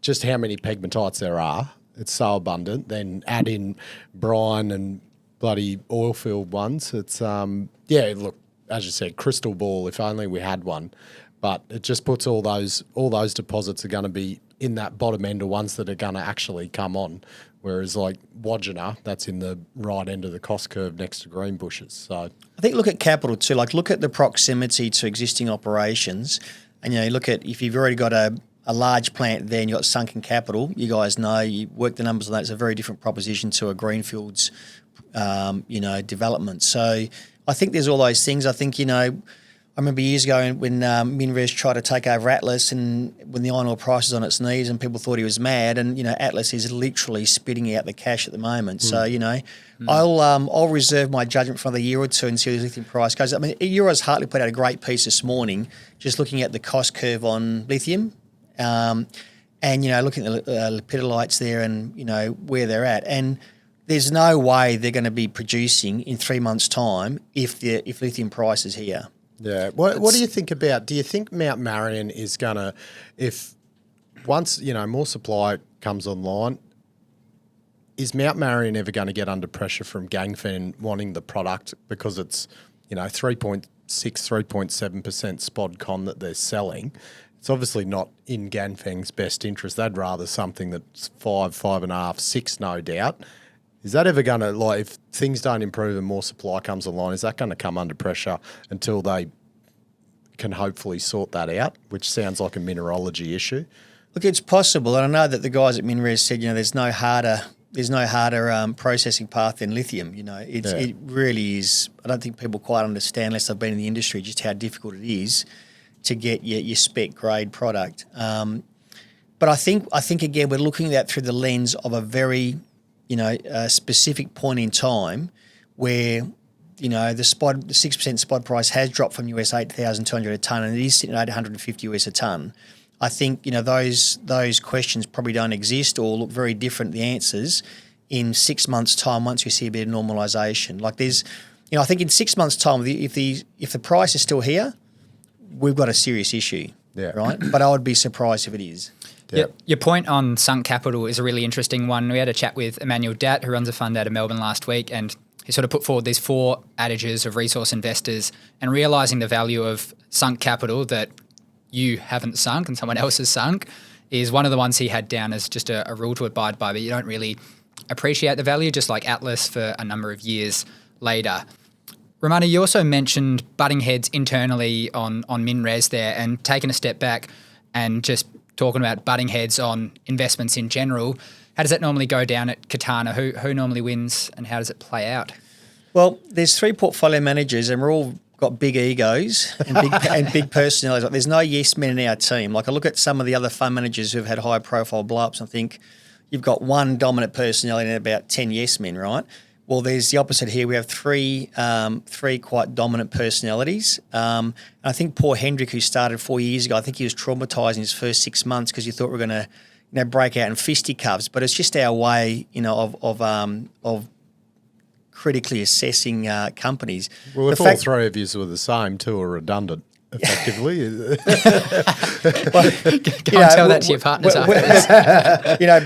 Speaker 1: just how many pegmatites there are. It's so abundant. Then add in brine and bloody oil field ones. It's yeah, look, as you said, crystal ball, if only we had one. But it just puts all those deposits are going to be in that bottom end are ones that are going to actually come on. Whereas like Wodgina, that's in the right end of the cost curve next to Greenbushes. So
Speaker 4: I think look at capital too. Like look at the proximity to existing operations, and look at if you've already got a large plant there and you've got sunken capital. You guys know, you work the numbers on that. It's a very different proposition to a greenfields, development. So I think there's all those things. I think I remember years ago when MinRes tried to take over Atlas, and when the iron ore price was on its knees and people thought he was mad, and Atlas is literally spitting out the cash at the moment. So I'll reserve my judgment for another year or two and see where the lithium price goes. I mean, Euro's Hartley put out a great piece this morning, just looking at the cost curve on lithium, and looking at the lepidolites there and where they're at, and there's no way they're going to be producing in 3 months' time if lithium price is here.
Speaker 1: Yeah. What do you think about? Do you think Mount Marion is going to, if once more supply comes online, is Mount Marion ever going to get under pressure from Ganfeng wanting the product because it's 3.6, 3.7% spod con that they're selling? It's obviously not in Ganfeng's best interest. They'd rather something that's 5, 5.5, 6, no doubt. Is that ever going to, if things don't improve and more supply comes online, is that going to come under pressure until they can hopefully sort that out, which sounds like a mineralogy issue?
Speaker 4: Look, it's possible, and I know that the guys at MinRes said, there's no harder processing path than lithium. It really is. I don't think people quite understand, unless they've been in the industry, just how difficult it is to get your spec grade product. But I think again, we're looking at that through the lens of a very a specific point in time where, the 6% spod price has dropped from US 8,200 a tonne, and it is sitting at 850 US a tonne. I think, those questions probably don't exist or look very different, the answers, in 6 months' time once we see a bit of normalisation. Like there's, I think in 6 months' time, if the price is still here, we've got a serious issue, right? But I would be surprised if it is.
Speaker 2: Yeah. Your point on sunk capital is a really interesting one. We had a chat with Emmanuel Datt, who runs a fund out of Melbourne last week, and he sort of put forward these 4 adages of resource investors, and realising the value of sunk capital that you haven't sunk and someone else has sunk is one of the ones he had down as just a rule to abide by, but you don't really appreciate the value, just like Atlas for a number of years later. Romano, you also mentioned butting heads internally on MinRes there, and taking a step back and just talking about butting heads on investments in general. How does that normally go down at Katana? Who normally wins, and how does it play out?
Speaker 4: Well, there's 3 portfolio managers, and we're all got big egos and big personalities. Like, there's no yes men in our team. Like, I look at some of the other fund managers who've had high profile blow-ups and think you've got one dominant personality and about 10 yes men, right? Well, there's the opposite here. We have three quite dominant personalities. And I think poor Hendrik, who started 4 years ago, I think he was traumatised in his first 6 months because you thought we were going to break out in fisticuffs. But it's just our way, of critically assessing companies.
Speaker 1: Well, if all 3 of you were the same, 2 are redundant. Effectively,
Speaker 2: tell that to your partners after this.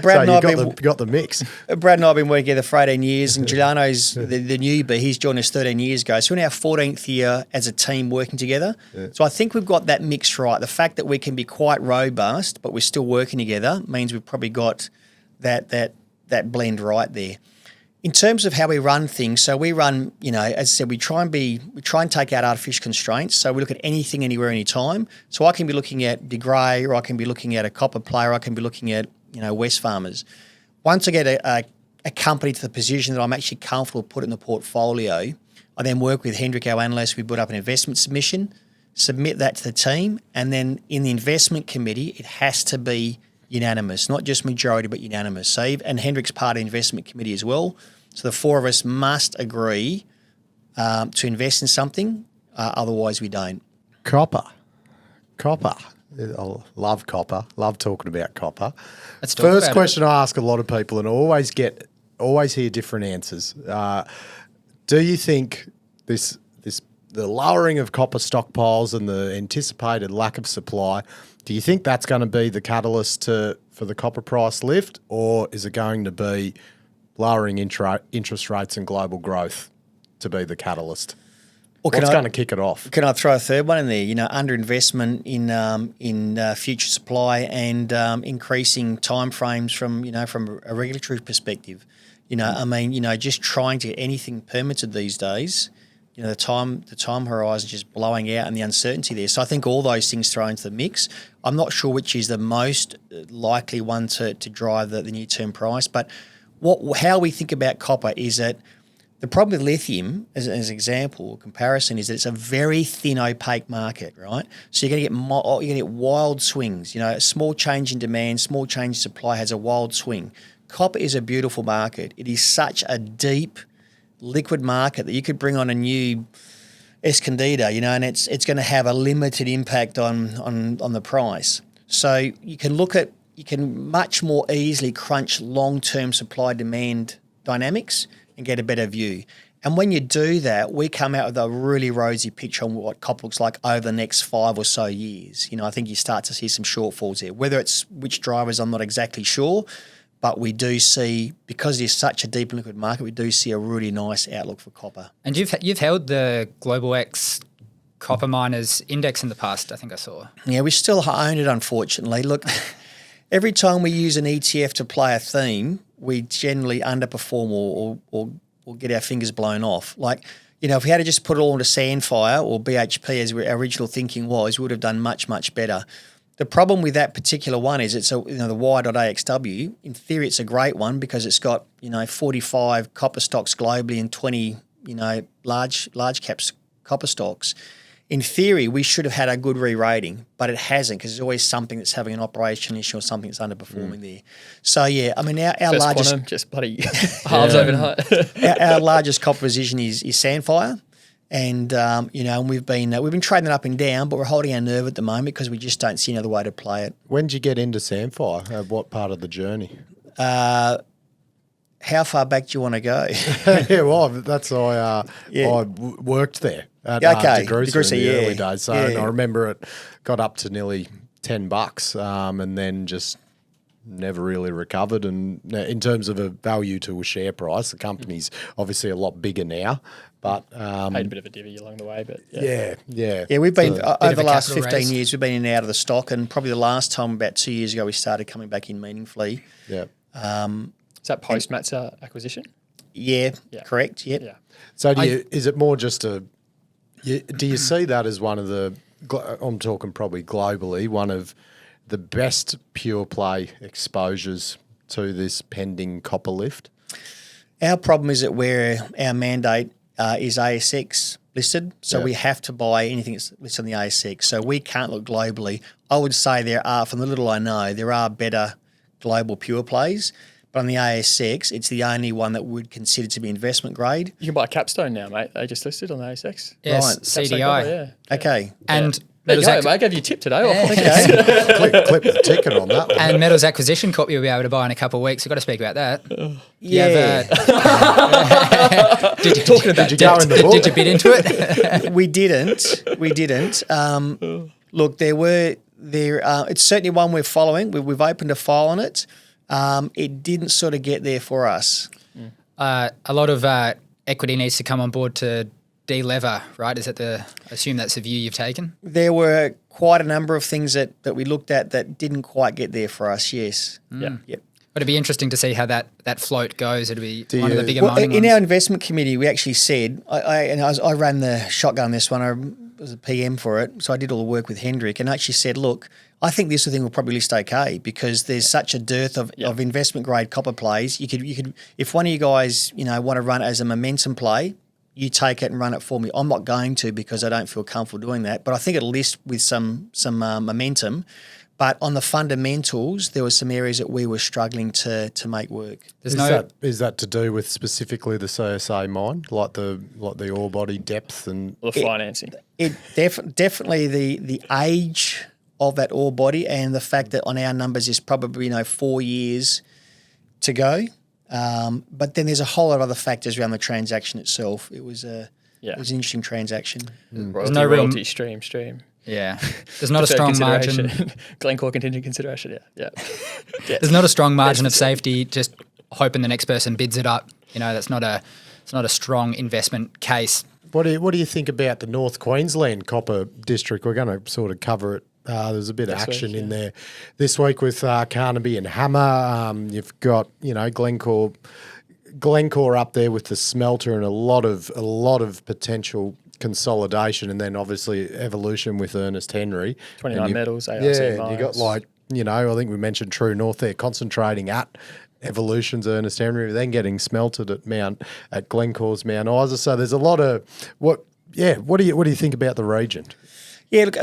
Speaker 4: Brad and I
Speaker 1: got the mix.
Speaker 4: Brad and I have been working together for 18 years, and Giuliano's the newbie. He's joined us 13 years ago. So we're in our 14th year as a team working together. Yeah. So I think we've got that mix right. The fact that we can be quite robust, but we're still working together, means we've probably got that blend right there. In terms of how we run things, so we run, as I said, we try and take out artificial constraints. So we look at anything, anywhere, anytime. So I can be looking at De Grey, or I can be looking at a copper player, I can be looking at, Wesfarmers. Once I get a company to the position that I'm actually comfortable to put in the portfolio, I then work with Hendrik, our analyst. We put up an investment submission, submit that to the team, and then in the investment committee, it has to be unanimous, not just majority, but unanimous. So, and Hendrik's part of the investment committee as well. So the 4 of us must agree to invest in something, otherwise we don't.
Speaker 1: Copper. I love copper. Love talking about copper. First question I ask a lot of people, and I always hear different answers. Do you think the lowering of copper stockpiles and the anticipated lack of supply, do you think that's going to be the catalyst for the copper price lift, or is it going to be lowering interest rates and global growth to be the catalyst? What's going to kick it off?
Speaker 4: Can I throw a third one in there? Underinvestment in future supply and increasing timeframes from a regulatory perspective. Just trying to get anything permitted these days. The time horizon just blowing out and the uncertainty there. So I think all those things throw into the mix. I'm not sure which is the most likely one to drive the near-term price, but how we think about copper is that the problem with lithium, as an example or comparison, is that it's a very thin, opaque market, right? So you're going to get wild swings. A small change in demand, small change in supply has a wild swing. Copper is a beautiful market. It is such a deep, liquid market that you could bring on a new Escondida, and it's going to have a limited impact on the price. So you can much more easily crunch long-term supply-demand dynamics and get a better view. And when you do that, we come out with a really rosy picture on what copper looks like over the next 5 or so years. I think you start to see some shortfalls there. Whether it's which drivers, I'm not exactly sure, but we do see, because it's such a deep and liquid market, we do see a really nice outlook for copper.
Speaker 2: And you've held the Global X Copper Miners Index in the past, I think I saw.
Speaker 4: Yeah, we still own it, unfortunately. Look, every time we use an ETF to play a theme, we generally underperform or get our fingers blown off. If we had to just put it all into Sandfire or BHP as our original thinking was, we would have done much, much better. The problem with that particular one is it's the Y.AXW. In theory, it's a great one because it's got 45 copper stocks globally and 20 large caps copper stocks. In theory, we should have had a good re-rating, but it hasn't because there's always something that's having an operational issue or something that's underperforming there. So our
Speaker 3: First
Speaker 4: largest
Speaker 3: quantum, just bloody halves overnight.
Speaker 4: our largest copper position is Sandfire. And we've been trading it up and down, but we're holding our nerve at the moment because we just don't see another way to play it.
Speaker 1: When did you get into Sandfire? What part of the journey?
Speaker 4: How far back do you want to go?
Speaker 1: Yeah, well, I worked there at DeGrussa in the early days. So and I remember it got up to nearly $10 and then just never really recovered. And in terms of a value to a share price, the company's obviously a lot bigger now. But
Speaker 3: paid a bit of a divvy along the way, but
Speaker 4: yeah. We've been over the last 15
Speaker 2: raise.
Speaker 4: years. We've been in and out of the stock, and probably the last time about 2 years ago we started coming back in meaningfully.
Speaker 1: Yeah.
Speaker 3: Is that post Matza acquisition?
Speaker 4: Yeah, correct. Yep.
Speaker 3: Yeah.
Speaker 1: So is it more just do you see that as one of the? I'm talking probably globally, one of the best pure play exposures to this pending copper lift?
Speaker 4: Our problem is that our mandate is ASX listed, so we have to buy anything that's listed on the ASX. So we can't look globally. I would say from the little I know, there are better global pure plays, but on the ASX, it's the only one that would consider to be investment grade.
Speaker 3: You can buy Capstone now, mate. They just listed on the ASX.
Speaker 2: Yes,
Speaker 4: Right.
Speaker 2: CDI.
Speaker 3: Yeah.
Speaker 4: Okay.
Speaker 2: And
Speaker 3: There you
Speaker 2: Metals
Speaker 3: go,
Speaker 2: Ac-
Speaker 3: mate. I gave you a tip today.
Speaker 4: Okay.
Speaker 1: clip the ticket on that one.
Speaker 2: and Metals Acquisition Corp you'll be able to buy in a couple of weeks. We've got to speak about that.
Speaker 4: Yeah.
Speaker 2: Did you
Speaker 1: go in the book?
Speaker 2: Did you bid into it?
Speaker 4: We didn't. Look, it's certainly one we're following. We've opened a file on it. It didn't sort of get there for us.
Speaker 2: A lot of equity needs to come on board to de-lever, right? I assume that's the view you've taken?
Speaker 4: There were quite a number of things that we looked at that didn't quite get there for us, yes.
Speaker 3: Yeah.
Speaker 4: Yep.
Speaker 2: But it'd be interesting to see how that float goes. It'll be one of the bigger
Speaker 4: Well,
Speaker 2: mining
Speaker 4: in
Speaker 2: ones.
Speaker 4: our investment committee, we actually said, I ran the shotgun this one, I was a PM for it, so I did all the work with Hendrik, and actually said, look, I think this thing will probably list okay because there's such a dearth of investment grade copper plays. You could if one of you guys want to run it as a momentum play, you take it and run it for me. I'm not going to because I don't feel comfortable doing that, but I think it'll list with some momentum. But on the fundamentals, there were some areas that we were struggling to make work.
Speaker 1: Is that to do with specifically the CSA mine, like the ore body depth and
Speaker 3: Or the financing.
Speaker 4: It definitely the age of that ore body and the fact that on our numbers is probably 4 years to go. But then there's a whole lot of other factors around the transaction itself. It was an interesting transaction.
Speaker 3: Royalty stream.
Speaker 2: Yeah. There's not a strong margin.
Speaker 3: Glencore contingent consideration, yeah.
Speaker 2: There's not a strong margin of safety, just hoping the next person bids it up. It's not a strong investment case
Speaker 1: What do you think about the North Queensland Copper District? We're going to sort of cover it. There's a bit of action in there this week with Carnaby and Hammer. You've got Glencore up there with the smelter and a lot of potential consolidation, and then obviously evolution with Ernest Henry.
Speaker 3: 29 Metals, ARC
Speaker 1: and you got I think we mentioned True North there, concentrating at Evolution's Ernest Henry, then getting smelted at Glencore's Mount Isa. So there's a lot of what do you think about the region?
Speaker 4: Yeah, look,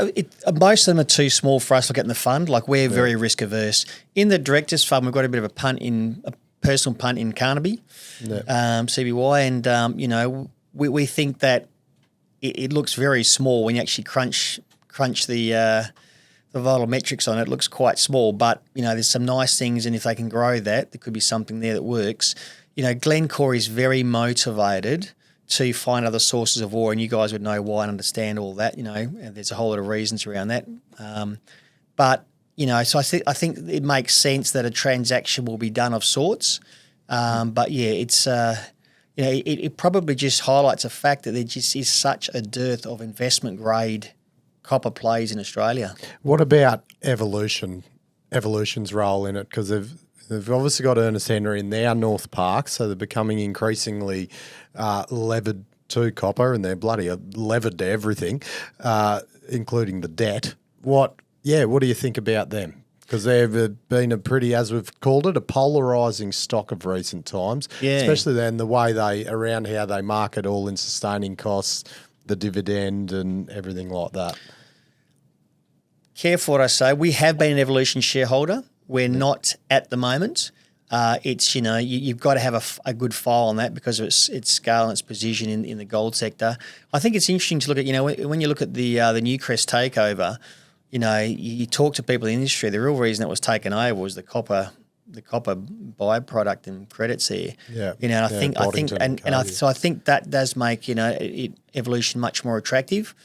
Speaker 4: most of them are too small for us to look at in the fund. Like, we're very risk averse. In the directors fund, we've got a bit of a personal punt in Carnaby, CBY, and we think that it looks very small when you actually crunch the vital metrics on it. It looks quite small, but there's some nice things, and if they can grow that, there could be something there that works. Glencore is very motivated to find other sources of ore, and you guys would know why and understand all that. And there's a whole lot of reasons around that. So I think it makes sense that a transaction will be done of sorts. But yeah, it's it probably just highlights the fact that there just is such a dearth of investment grade copper plays in Australia.
Speaker 1: What about Evolution's role in it? Because they've obviously got Ernest Henry in their North Park, so they're becoming increasingly levered to copper, and they're bloody levered to everything, including the debt. What do you think about them? Because they've been a pretty, as we've called it, a polarising stock of recent times, especially then the way around how they market all-in sustaining costs, the dividend and everything like that.
Speaker 4: Careful what I say. We have been an Evolution shareholder. We're not at the moment. It's you've got to have a good file on that because of its scale and its position in the gold sector. I think it's interesting to look at when you look at the Newcrest takeover. You talk to people in the industry. The real reason it was taken over was the copper byproduct and credits here.
Speaker 1: Yeah.
Speaker 4: And I think that does make Evolution much more attractive.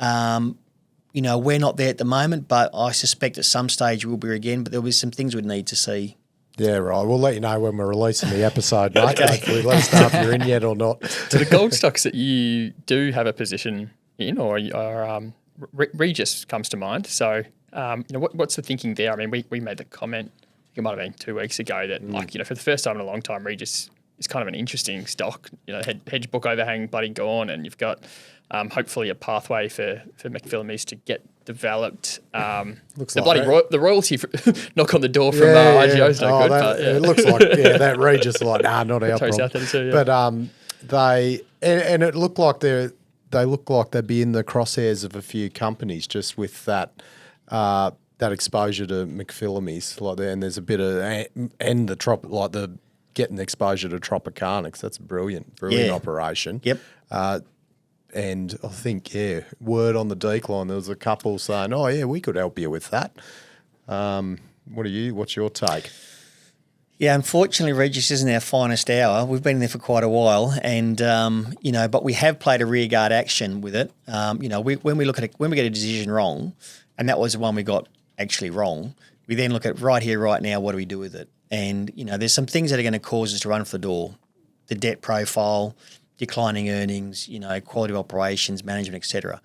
Speaker 4: We're not there at the moment, but I suspect at some stage we'll be again. But there'll be some things we'd need to see.
Speaker 1: Yeah, right. We'll let you know when we're releasing the episode, mate. Okay. Hopefully, let us know if you're in yet or not.
Speaker 3: So the gold stocks that you do have a position in, or Regis comes to mind. So, what's the thinking there? I mean, we made the comment, I think it might have been 2 weeks ago, that for the first time in a long time, Regis is kind of an interesting stock. Hedge book overhang bloody gone, and you've got hopefully a pathway for McPhillamys to get developed.
Speaker 1: Looks
Speaker 3: the
Speaker 1: like
Speaker 3: the royalty knock on the door from IGO's no good.
Speaker 1: It looks like that Regis not our problem. But they look like they'd be in the crosshairs of a few companies just with that exposure to McPhillamys like that, and there's a bit of the getting exposure to Tropicana. That's a brilliant operation.
Speaker 4: Yep.
Speaker 1: And I think word on the decline. There was a couple saying, "Oh yeah, we could help you with that." What's your take?
Speaker 4: Yeah, unfortunately, Regis isn't our finest hour. We've been there for quite a while, and but we have played a rearguard action with it. When we get a decision wrong, and that was the one we got actually wrong, we then look at right here, right now, what do we do with it? And there's some things that are going to cause us to run for the door: the debt profile, declining earnings, quality of operations, management, etc.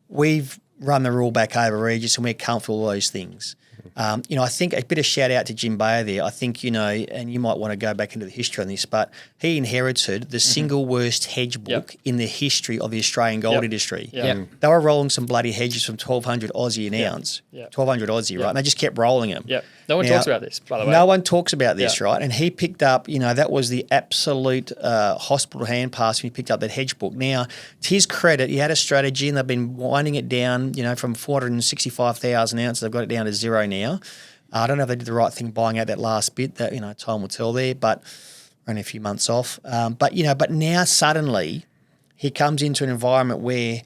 Speaker 4: We've run the rule back over Regis, and we're comfortable with those things. I think a bit of shout out to Jim Bayer there. I think, and you might want to go back into the history on this, but he inherited the single worst hedge book in the history of the Australian gold industry.
Speaker 2: Yep.
Speaker 4: They were rolling some bloody hedges from 1,200 Aussie an ounce, 1,200 Aussie, right? And they just kept rolling them.
Speaker 3: Yeah. No one talks about this, by the way.
Speaker 4: No one talks about this, right? And he picked up, that was the absolute hospital hand pass when he picked up that hedge book. Now, to his credit, he had a strategy, and they've been winding it down, from 465,000 ounces. They've got it down to zero now. I don't know if they did the right thing buying out that last bit. That time will tell there, but only a few months off. But now suddenly he comes into an environment where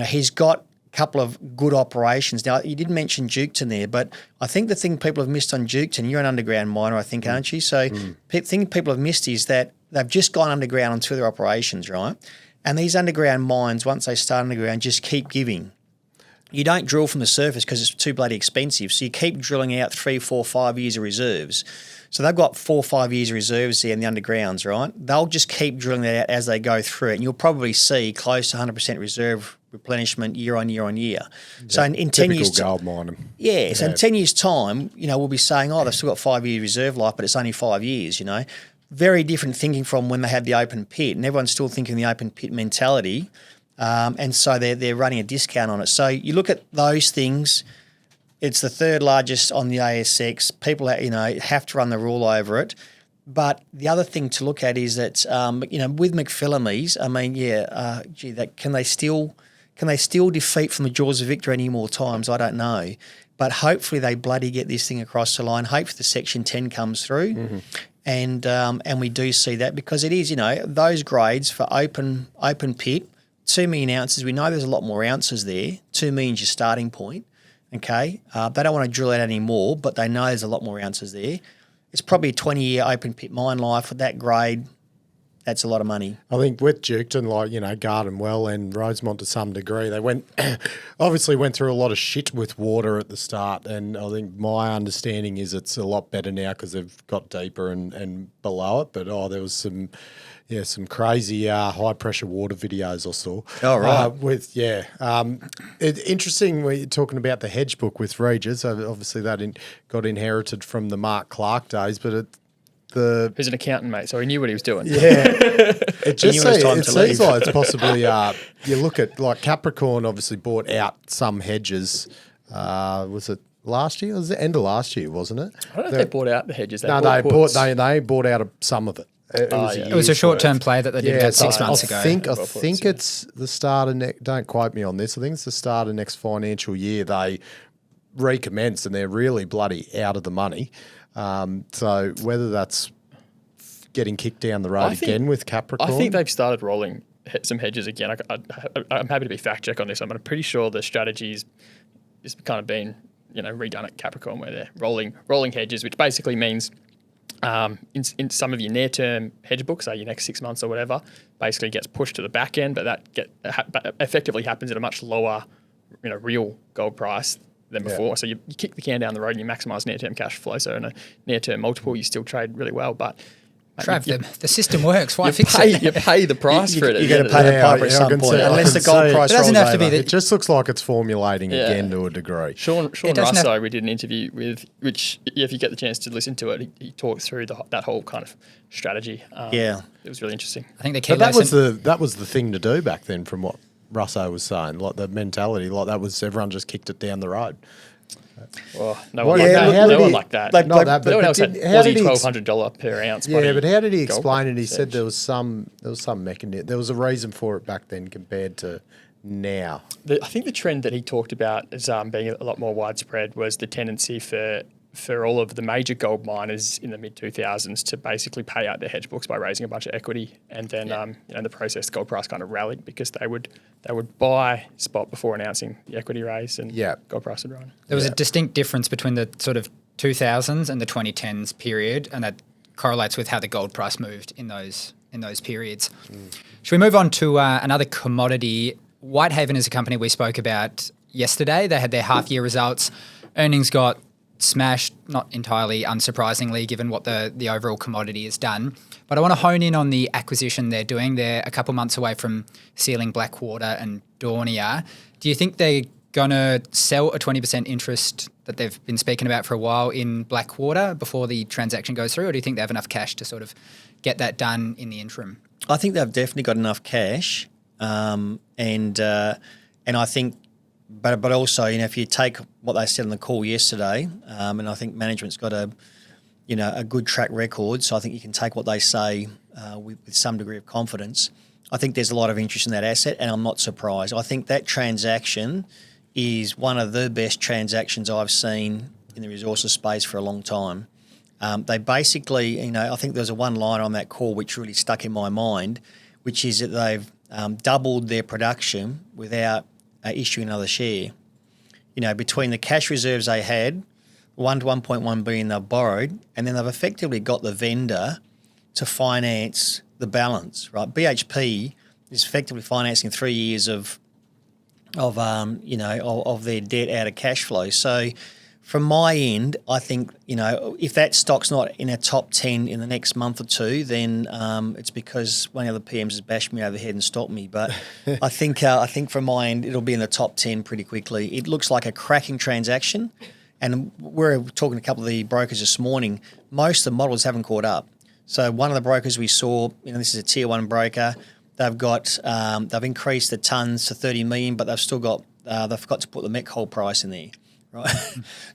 Speaker 4: he's got a couple of good operations. Now, you did mention Duketon there, but I think the thing people have missed on Duketon, you're an underground miner, I think, aren't you? So the thing people have missed is that they've just gone underground on 2 of their operations, right? And these underground mines, once they start underground, just keep giving. you don't drill from the surface because it's too bloody expensive. So you keep drilling out 3, 4, 5 years of reserves. So they've got 4 or 5 years of reserves there in the undergrounds, right? They'll just keep drilling that out as they go through it. And you'll probably see close to 100% reserve replenishment year on year on year. So in 10 years...
Speaker 5: Typical gold mining.
Speaker 4: Yeah, so in 10 years' time, we'll be saying, they've still got 5-year reserve life, but it's only 5 years, Very different thinking from when they had the open pit. And everyone's still thinking the open pit mentality. And so they're running a discount on it. So you look at those things, it's the third largest on the ASX. People, have to run the rule over it. But the other thing to look at is that, with McPhillamys, can they still defeat from the jaws of victory any more times? I don't know. But hopefully they bloody get this thing across the line. Hopefully the Section 10 comes through. And we do see that because it is, those grades for open pit, 2 million ounces. We know there's a lot more ounces there. 2 million is your starting point. Okay. They don't want to drill out any more, but they know there's a lot more ounces there. It's probably a 20-year open pit mine life with that grade. That's a lot of money.
Speaker 5: I think with Duketon, Garden Well and Rosemont to some degree, they obviously went through a lot of shit with water at the start. And I think my understanding is it's a lot better now because they've got deeper and below it. But there was some crazy high pressure water videos I saw.
Speaker 4: Oh, right.
Speaker 5: It's interesting when you're talking about the hedge book with Regis. Obviously that got inherited from the Mark Clark days, but
Speaker 3: who's an accountant, mate, so he knew what he was doing.
Speaker 5: Yeah. It seems like it's possibly, you look at like Capricorn obviously bought out some hedges. Was it last year? It was the end of last year, wasn't it?
Speaker 3: I don't know if they bought out the hedges.
Speaker 5: They bought out some of it.
Speaker 2: It was a short-term play that they did about 6 months ago.
Speaker 5: I think it's the start of don't quote me on this. I think it's the start of next financial year. They recommence and they're really bloody out of the money. So whether that's getting kicked down the road again with Capricorn,
Speaker 3: I think they've started rolling some hedges again. I'm happy to be fact check on this. I'm pretty sure the strategy is kind of been redone at Capricorn where they're rolling hedges, which basically means in some of your near-term hedge books, say your next 6 months or whatever, basically gets pushed to the back end, but that effectively happens at a much lower, real gold price than before. Yeah. So you kick the can down the road and you maximise near-term cash flow. So in a near-term multiple, you still trade really well, but
Speaker 2: Trav, the system works. Why fix it?
Speaker 3: You pay the price for it.
Speaker 4: You're going to pay the piper at some point, unless the gold price rolls over.
Speaker 5: It just looks like it's formulating again to a degree.
Speaker 3: Sean Russo, we did an interview with, which if you get the chance to listen to it, he talked through that whole kind of strategy. It was really interesting.
Speaker 2: I think the key
Speaker 5: that was the thing to do back then, from what Russo was saying. Like the mentality, like that was everyone just kicked it down the road.
Speaker 3: Well, no one like that. No one else had $1,200 per ounce.
Speaker 5: Yeah, but how did he explain it? He said there was some mechanism. There was a reason for it back then compared to now.
Speaker 3: I think the trend that he talked about as being a lot more widespread was the tendency for all of the major gold miners in the mid-2000s to basically pay out their hedge books by raising a bunch of equity, and then the process gold price kind of rallied because they would buy spot before announcing the equity raise, and gold price would run.
Speaker 2: There was a distinct difference between the sort of 2000s and the 2010s period, and that correlates with how the gold price moved in those periods. Should we move on to another commodity? Whitehaven is a company we spoke about yesterday. They had their half-year results. Earnings got smashed, not entirely unsurprisingly, given what the overall commodity has done. But I want to hone in on the acquisition they're doing. They're a couple months away from sealing Blackwater and Daunia. Do you think they're going to sell a 20% interest that they've been speaking about for a while in Blackwater before the transaction goes through, or do you think they have enough cash to sort of get that done in the interim?
Speaker 4: I think they've definitely got enough cash, and I think. But also, if you take what they said on the call yesterday, and I think management's got a good track record, so I think you can take what they say with some degree of confidence. I think there's a lot of interest in that asset, and I'm not surprised. I think that transaction is one of the best transactions I've seen in the resources space for a long time. They basically, I think there's a one-liner on that call which really stuck in my mind, which is that they've doubled their production without issuing another share. Between the cash reserves they had, 1 to 1.1 billion they've borrowed, and then they've effectively got the vendor to finance the balance, right? BHP is effectively financing 3 years of of their debt out of cash flow. So from my end, I think, if that stock's not in a top 10 in the next month or two, then it's because one of the PMs has bashed me over the head and stopped me. But I think from my end, it'll be in the top 10 pretty quickly. It looks like a cracking transaction. And we're talking to a couple of the brokers this morning. Most of the models haven't caught up. So one of the brokers we saw, this is a tier one broker. They've increased the tons to 30 million, but they've still got they've forgot to put the met coal price in there, right?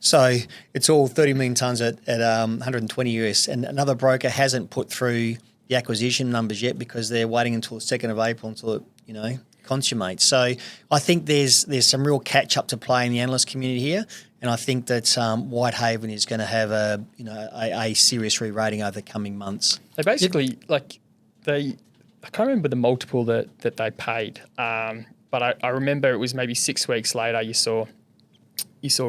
Speaker 4: So it's all 30 million tons at 120 US. And another broker hasn't put through the acquisition numbers yet because they're waiting until the 2nd of April until it consummates. So I think there's some real catch up to play in the analyst community here. And I think that Whitehaven is going to have a serious re-rating over the coming months.
Speaker 3: They basically, I can't remember the multiple that they paid, but I remember it was maybe 6 weeks later you saw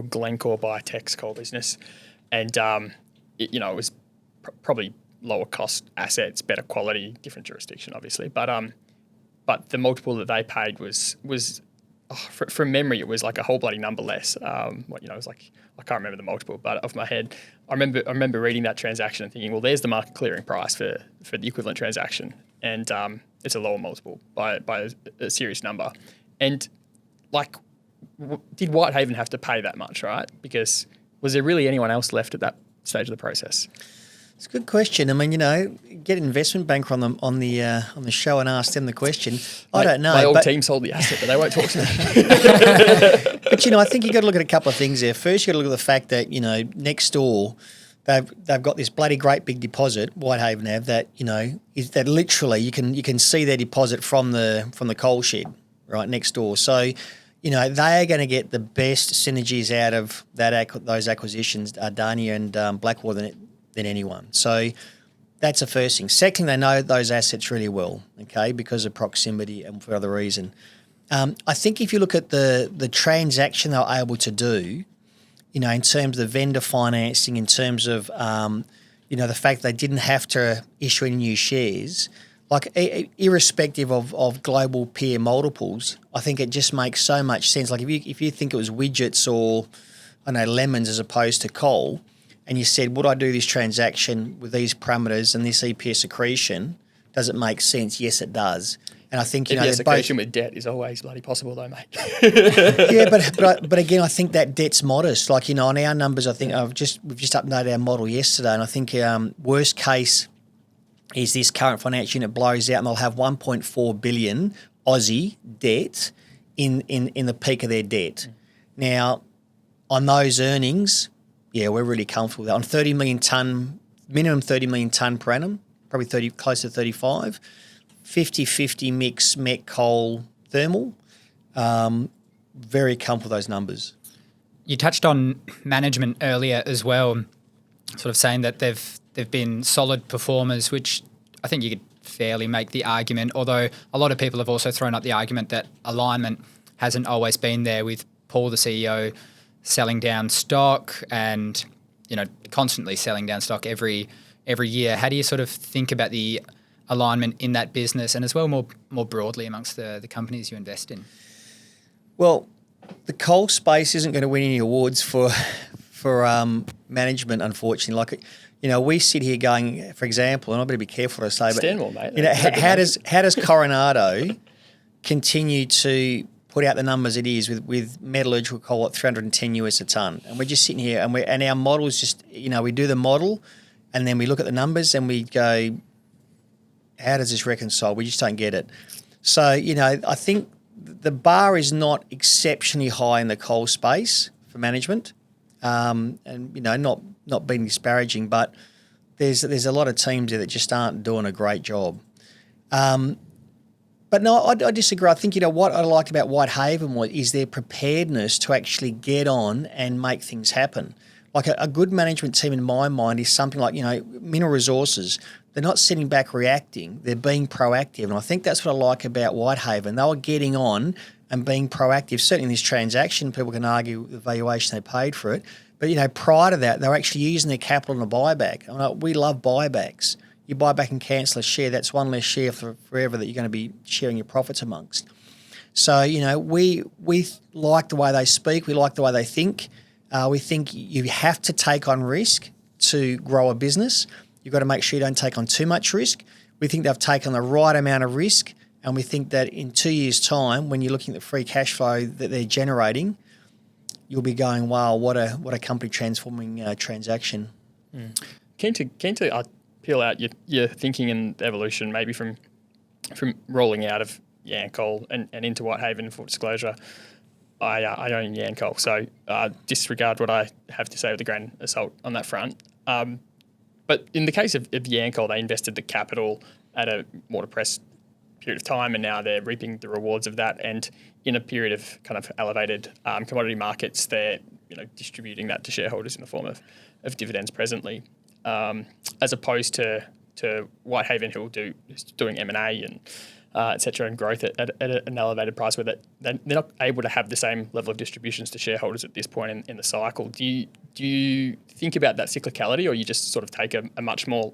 Speaker 3: Glencore buy a Tex coal business, and it was probably lower cost assets, better quality, different jurisdiction, obviously, but the multiple that they paid was from memory, it was like a whole bloody number less. It was like, I can't remember the multiple, but off my head, I remember reading that transaction and thinking, well, there's the market clearing price for the equivalent transaction, and it's a lower multiple by a serious number. And did Whitehaven have to pay that much, right? Because was there really anyone else left at that stage of the process?
Speaker 4: It's a good question. I mean, get an investment banker on the show and ask them the question. I don't know.
Speaker 3: My old team sold the asset, but they won't talk to me.
Speaker 4: But I think you've got to look at a couple of things there. First, you've got to look at the fact that next door they've got this bloody great big deposit. Whitehaven have that. Is that literally you can see their deposit from the coal shed right next door. So. They are going to get the best synergies out of those acquisitions, Ardania and Blackwater, than anyone. So that's the first thing. Second, they know those assets really well, okay, because of proximity and for other reason. I think if you look at the transaction they were able to do, in terms of the vendor financing, in terms of, the fact they didn't have to issue any new shares, irrespective of global peer multiples, I think it just makes so much sense. Like if you think it was widgets or, lemons as opposed to coal, and you said, would I do this transaction with these parameters and this EPS accretion? Does it make sense? Yes, it does. And I think
Speaker 3: EPS accretion with debt is always bloody possible, though, mate.
Speaker 4: Yeah, but again, I think that debt's modest. On our numbers, I think we've just updated our model yesterday, and I think worst case is this current financial unit blows out, and they'll have 1.4 billion Aussie debt in the peak of their debt. Now, on those earnings. Yeah, we're really comfortable with that. On 30 million tonne, minimum 30 million tonne per annum, probably close to 35, 50-50 mix met coal thermal. Very comfortable with those numbers.
Speaker 2: You touched on management earlier as well, sort of saying that they've been solid performers, which I think you could fairly make the argument, although a lot of people have also thrown up the argument that alignment hasn't always been there with Paul, the CEO, selling down stock and, constantly selling down stock every year. How do you sort of think about the alignment in that business and as well more broadly amongst the companies you invest in?
Speaker 4: Well, the coal space isn't going to win any awards for management, unfortunately. We sit here going, for example, and I better be careful what I say,
Speaker 3: Stanmore, mate.
Speaker 4: How does Coronado continue to put out the numbers it is with metallurgical coal at 310 US a tonne, and we're just sitting here and our model is just we do the model and then we look at the numbers and we go, how does this reconcile? We just don't get it. So I think the bar is not exceptionally high in the coal space for management, and not being disparaging, but there's a lot of teams there that just aren't doing a great job. But no, I disagree. I think, what I like about Whitehaven is their preparedness to actually get on and make things happen. Like a good management team in my mind is something like, Mineral Resources. They're not sitting back reacting. They're being proactive. And I think that's what I like about Whitehaven. They were getting on and being proactive. Certainly in this transaction, people can argue the valuation they paid for it. But, prior to that, they were actually using their capital in a buyback. We love buybacks. You buy back and cancel a share, that's one less share forever that you're going to be sharing your profits amongst. So, we like the way they speak. We like the way they think. We think you have to take on risk to grow a business. You've got to make sure you don't take on too much risk. We think they've taken the right amount of risk, and we think that in 2 years' time, when you're looking at the free cash flow that they're generating, you'll be going, wow, what a company transforming transaction.
Speaker 3: Keen to peel out your thinking and evolution, maybe from rolling out of Yancoal and into Whitehaven. For disclosure, I own Yancoal, so disregard what I have to say with a grain of salt on that front. But in the case of Yancoal, they invested the capital at a more depressed period of time, and now they're reaping the rewards of that. And in a period of kind of elevated commodity markets, they're distributing that to shareholders in the form of dividends presently, as opposed to Whitehaven, who will doing M&A and et cetera, and growth at an elevated price, where they're not able to have the same level of distributions to shareholders at this point in the cycle. Do you think about that cyclicality, or you just sort of take a much more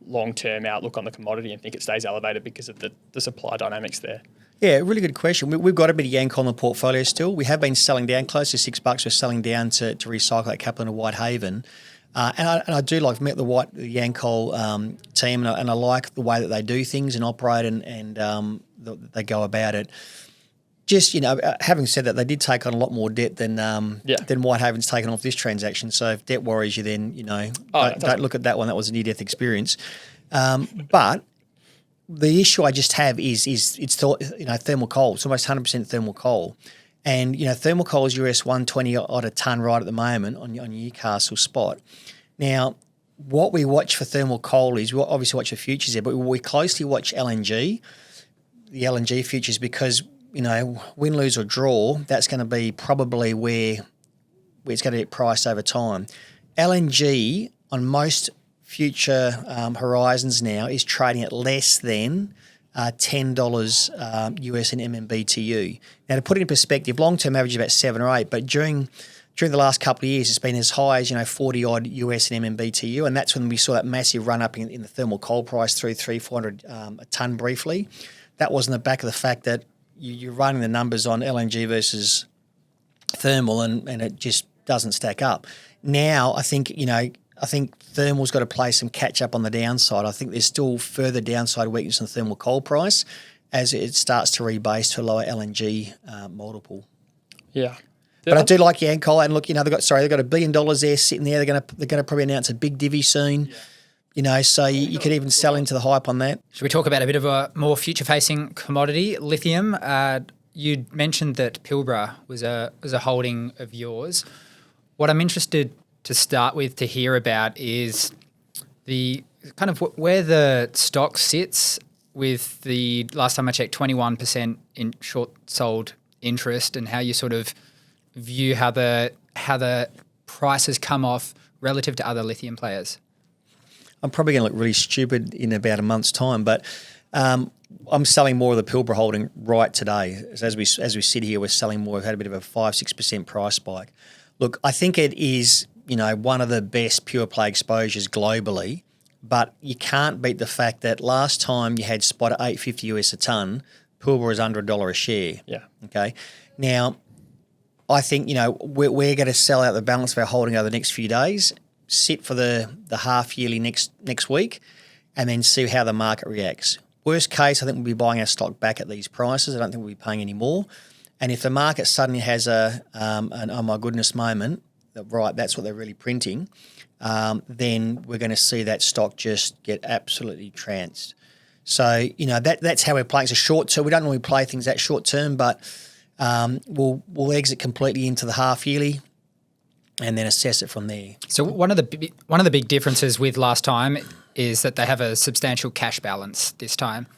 Speaker 3: long-term outlook on the commodity and think it stays elevated because of the supply dynamics there?
Speaker 4: Yeah, really good question. We've got a bit of Yancoal in the portfolio still. We have been selling down close to $6. We're selling down to recycle that capital into Whitehaven. And I do like, I've met the Yancoal team, and I like the way that they do things and operate and they go about it. Just, having said that, they did take on a lot more debt than Whitehaven's taken off this transaction. So if debt worries you, then, don't look at that one. That was a near-death experience. But the issue I just have is it's thermal coal. It's almost 100% thermal coal. And, thermal coal is US 120 odd a tonne right at the moment on Newcastle spot. Now, what we watch for thermal coal is we obviously watch the futures there, but we closely watch LNG, the LNG futures, because, win, lose or draw, that's going to be probably where it's going to get priced over time. LNG on most future horizons now is trading at less than $10 US and MMBTU. Now, to put it in perspective, long-term average is about 7 or 8, but during the last couple of years, it's been as high as 40-odd US and MMBTU, and that's when we saw that massive run-up in the thermal coal price through 300-400 a tonne briefly. That was on the back of the fact that you're running the numbers on LNG versus thermal, and it just doesn't stack up. Now, I think thermal's got to play some catch-up on the downside. I think there's still further downside weakness in the thermal coal price as it starts to rebase to a lower LNG multiple.
Speaker 3: Yeah.
Speaker 4: But I do like Yancoal, and look, they've got $1 billion there sitting there. They're going to probably announce a big divvy soon. So you could even sell into the hype on that.
Speaker 2: Should we talk about a bit of a more future-facing commodity, lithium? You mentioned that Pilbara was a holding of yours. What I'm interested to start with to hear about is the kind of where the stock sits with the, last time I checked, 21% in short sold interest, and how you sort of view how the price has come off relative to other lithium players.
Speaker 4: I'm probably going to look really stupid in about a month's time, but I'm selling more of the Pilbara holding right today. As we sit here, we're selling more. We've had a bit of a 5-6% price spike. Look, I think it is one of the best pure play exposures globally, but you can't beat the fact that last time you had spot at $850 US a tonne, Pilbara is under $1 a share.
Speaker 3: Yeah.
Speaker 4: Okay. Now, I think we're going to sell out the balance of our holding over the next few days, sit for the half yearly next week, and then see how the market reacts. Worst case, I think we'll be buying our stock back at these prices. I don't think we'll be paying any more. And if the market suddenly has an oh my goodness moment, right, that's what they're really printing, then we're going to see that stock just get absolutely trounced. So, that's how we're playing. It's a short term. We don't normally play things that short term, but we'll exit completely into the half yearly and then assess it from there.
Speaker 2: So one of the big differences with last time is that they have a substantial cash balance this time.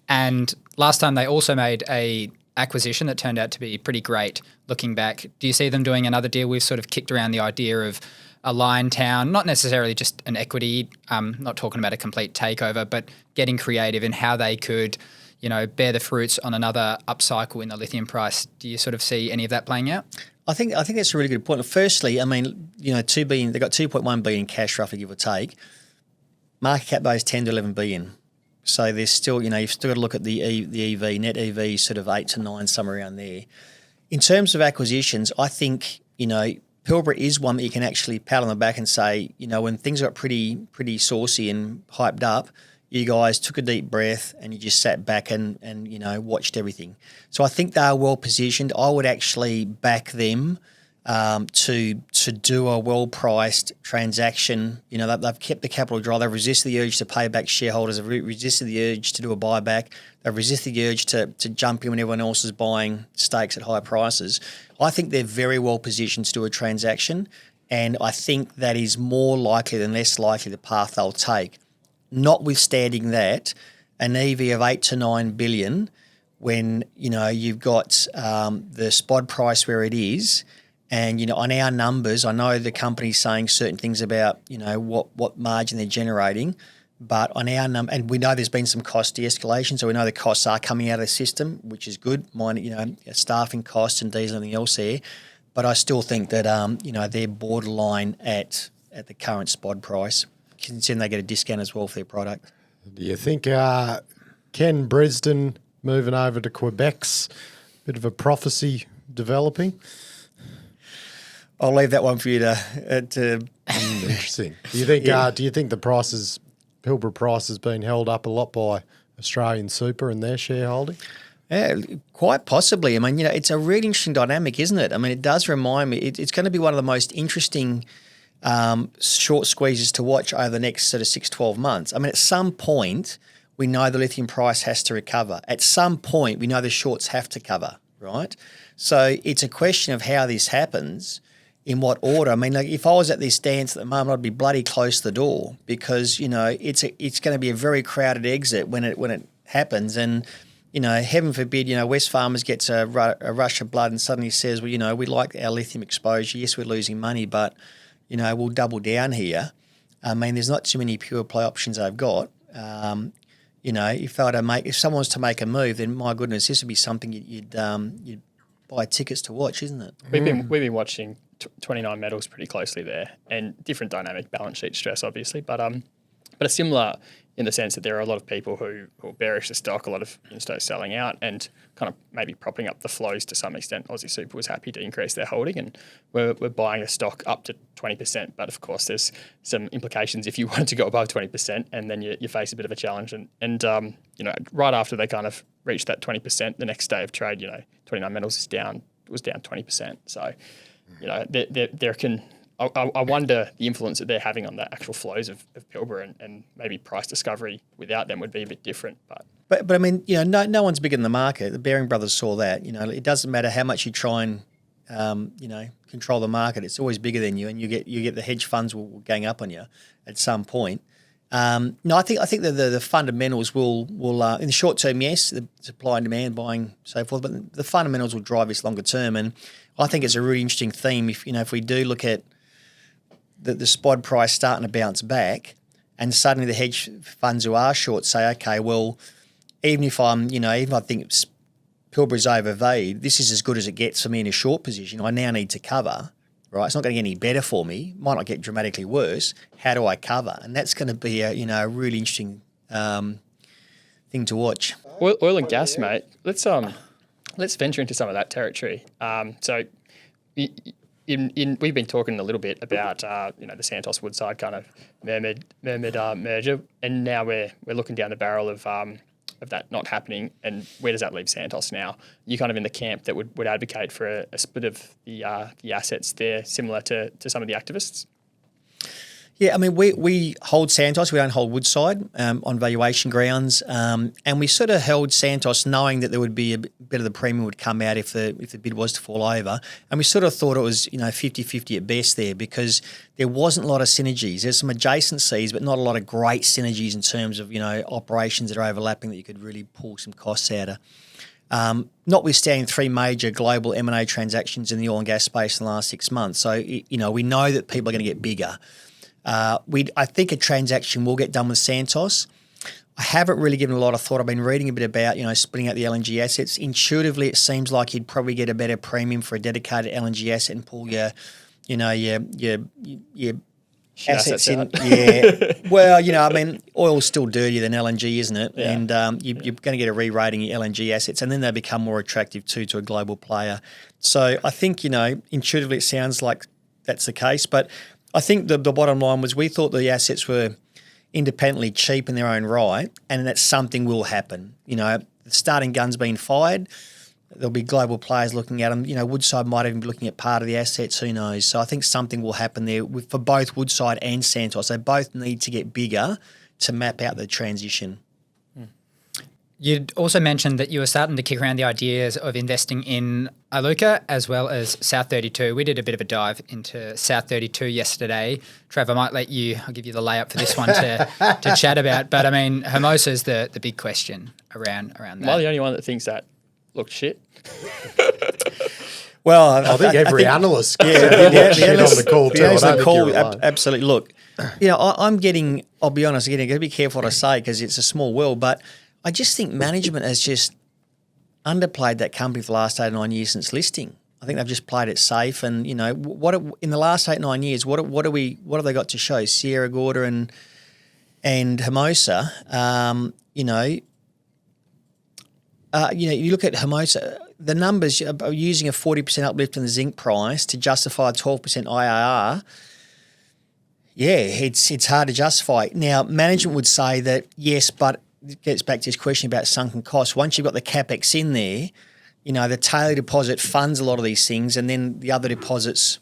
Speaker 2: And last time they also made a acquisition that turned out to be pretty great looking back. Do you see them doing another deal? We've sort of kicked around the idea of a line town, not necessarily just an equity, not talking about a complete takeover, but getting creative in how they could, bear the fruits on another upcycle in the lithium price. Do you sort of see any of that playing out?
Speaker 4: I think that's a really good point. Firstly, $2 billion, they've got $2.1 billion cash roughly, give or take. Market cap base $10 to $11 billion. So there's still, you've still got to look at the EV, net EV sort of 8 to 9, somewhere around there. In terms of acquisitions, I think, Pilbara is one that you can actually pat on the back and say, when things got pretty saucy and hyped up, you guys took a deep breath and you just sat back and watched everything. So I think they are well positioned. I would actually back them to do a well-priced transaction. They've kept the capital dry. They've resisted the urge to pay back shareholders. They've resisted the urge to do a buyback. They've resisted the urge to jump in when everyone else is buying stakes at high prices. I think they're very well positioned to do a transaction, and I think that is more likely than less likely the path they'll take. Notwithstanding that, an EV of 8 to 9 billion, when you've got the spot price where it is. And, on our numbers, I know the company's saying certain things about, what margin they're generating, but on our and we know there's been some cost de-escalation, so we know the costs are coming out of the system, which is good, staffing costs and diesel and everything else there. But I still think that, they're borderline at the current spot price, considering they get a discount as well for their product.
Speaker 5: Do you think Ken Brisden moving over to Quebec's bit of a prophecy developing?
Speaker 4: I'll leave that one for you to
Speaker 5: Interesting. Do you think? Do you think the Pilbara price has been held up a lot by Australian Super and their shareholding?
Speaker 4: Yeah, quite possibly. I mean, it's a really interesting dynamic, isn't it? I mean, it does remind me. It's going to be one of the most interesting short squeezes to watch over the next sort of 6-12 months. I mean, at some point, we know the lithium price has to recover. At some point, we know the shorts have to cover, right? So it's a question of how this happens. In what order? I mean, if I was at this dance at the moment, I'd be bloody close to the door because it's going to be a very crowded exit when it happens, and heaven forbid, Wesfarmers gets a rush of blood and suddenly says, well, we like our lithium exposure. Yes, we're losing money, but we'll double down here. I mean, there's not too many pure play options they've got. If someone was to make a move, then my goodness, this would be something you'd buy tickets to watch, isn't it?
Speaker 3: We've been watching 29 Metals pretty closely there, and different dynamic, balance sheet stress, obviously, but a similar in the sense that there are a lot of people who bearish the stock, a lot of instos selling out, and kind of maybe propping up the flows to some extent. Aussie Super was happy to increase their holding, and we're buying a stock up to 20%. But of course, there's some implications if you wanted to go above 20%, and then you face a bit of a challenge. And right after they kind of reached that 20%, the next day of trade, 29 Metals was down 20%. So. There can. I wonder the influence that they're having on the actual flows of Pilbara and maybe price discovery without them would be a bit different.
Speaker 4: But I mean, no one's bigger than the market. The Baring brothers saw that. It doesn't matter how much you try and control the market. It's always bigger than you, and you get the hedge funds will gang up on you at some point. No, I think that the fundamentals will in the short term, yes, the supply and demand, buying, so forth, but the fundamentals will drive this longer term. And I think it's a really interesting theme. If we do look at the spot price starting to bounce back, and suddenly the hedge funds who are short say, okay, well, even if I think Pilbara's overvalued, this is as good as it gets for me in a short position. I now need to cover. Right, it's not going to get any better for me. Might not get dramatically worse. How do I cover? And that's going to be a really interesting thing to watch.
Speaker 3: Oil and gas, mate. Let's venture into some of that territory. We've been talking a little bit about the Santos Woodside kind of mermaid merger, and now we're looking down the barrel of that not happening, and where does that leave Santos now? You're kind of in the camp that would advocate for a split of the assets there, similar to some of the activists?
Speaker 4: Yeah, I mean, we hold Santos, we don't hold Woodside on valuation grounds, and we sort of held Santos knowing that there would be a bit of the premium would come out if the bid was to fall over, and we sort of thought it was 50-50 at best there because there wasn't a lot of synergies. There's some adjacencies, but not a lot of great synergies in terms of operations that are overlapping that you could really pull some costs out of. Notwithstanding 3 major global M&A transactions in the oil and gas space in the last 6 months, so we know that people are going to get bigger. I think a transaction will get done with Santos. I haven't really given a lot of thought. I've been reading a bit about, splitting out the LNG assets. Intuitively, it seems like you'd probably get a better premium for a dedicated LNG asset and pull your assets in.
Speaker 3: out.
Speaker 4: Yeah. Well, I mean, oil's still dirtier than LNG, isn't it?
Speaker 3: Yeah.
Speaker 4: And you're going to get a re-rating of your LNG assets, and then they become more attractive too to a global player. So I think, intuitively it sounds like that's the case. But I think the bottom line was we thought the assets were independently cheap in their own right, and that something will happen. The starting gun's been fired. There'll be global players looking at them. Woodside might even be looking at part of the assets. Who knows? So I think something will happen there for both Woodside and Santos. They both need to get bigger to map out the transition.
Speaker 2: You'd also mentioned that you were starting to kick around the ideas of investing in Iluka as well as South32. We did a bit of a dive into South32 yesterday. Trevor, I'll give you the layup for this one to chat about. But I mean, Hermosa's the big question around that.
Speaker 3: Am I the only one that thinks that looked shit?
Speaker 4: Well,
Speaker 5: I think every analyst
Speaker 4: the
Speaker 5: shit on the call too. I don't think you're alone.
Speaker 4: Absolutely. Look, I'm getting. I'll be honest. Again, I've got to be careful what I say because it's a small world. But I just think management has just underplayed that company for the last 8 or 9 years since listing. I think they've just played it safe. And in the last 8 or 9 years, what have they got to show? Sierra Gorda and Hermosa. You look at Hermosa, the numbers are using a 40% uplift in the zinc price to justify a 12% IRR. Yeah, it's hard to justify. Now, management would say that, yes, but it gets back to this question about sunken costs. Once you've got the CapEx in there, the Taylor deposit funds a lot of these things, and then the other deposits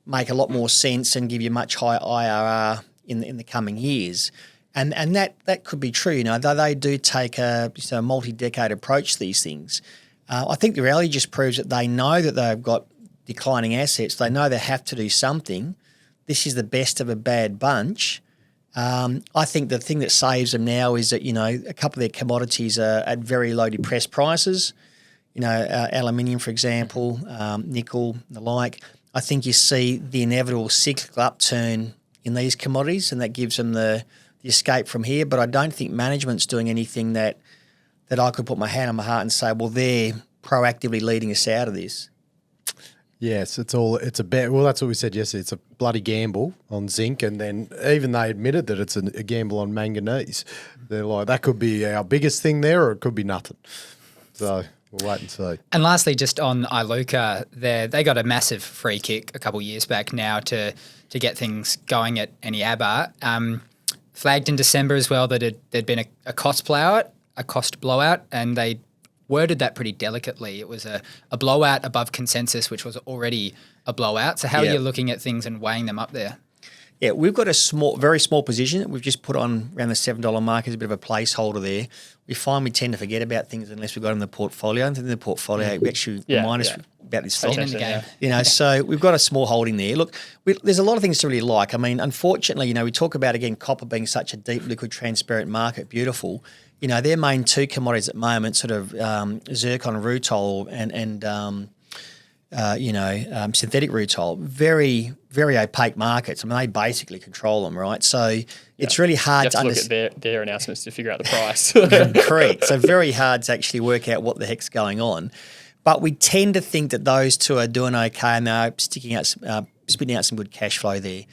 Speaker 4: make a lot more sense and give you much higher IRR in the coming years. And that could be true, though they do take a multi-decade approach to these things. I think the reality just proves that they know that they've got declining assets. They know they have to do something. This is the best of a bad bunch. I think the thing that saves them now is that, a couple of their commodities are at very low depressed prices. Aluminium, for example, nickel, the like. I think you see the inevitable cyclical upturn in these commodities, and that gives them the escape from here. But I don't think management's doing anything that I could put my hand on my heart and say, well, they're proactively leading us out of this.
Speaker 5: Yes, it's a bet. Well, that's what we said yesterday. It's a bloody gamble on zinc, and then even they admitted that it's a gamble on manganese. They're like, that could be our biggest thing there, or it could be nothing. So we'll wait and see.
Speaker 2: And lastly, just on Iluka, they got a massive free kick a couple of years back now to get things going at Eneabba. Flagged in December as well that there'd been a cost blowout, and they worded that pretty delicately. It was a blowout above consensus, which was already a blowout. So how are you looking at things and weighing them up there?
Speaker 4: Yeah, we've got a very small position that we've just put on around the $7 mark as a bit of a placeholder there. We find we tend to forget about things unless we've got them in the portfolio. And in the portfolio, we actually remind us about this stock.
Speaker 2: In the game.
Speaker 4: So we've got a small holding there. Look, there's a lot of things to really like. I mean, unfortunately, we talk about, again, copper being such a deep, liquid, transparent market, beautiful. Their main two commodities at the moment, sort of zircon and rutile and synthetic rutile, very, very opaque markets. I mean, they basically control them, right? So it's really hard
Speaker 3: to
Speaker 4: understand.
Speaker 3: Look at their announcements to figure out the price.
Speaker 4: Correct. So very hard to actually work out what the heck's going on. But we tend to think that those two are doing okay, and they're spitting out some good cash flow there.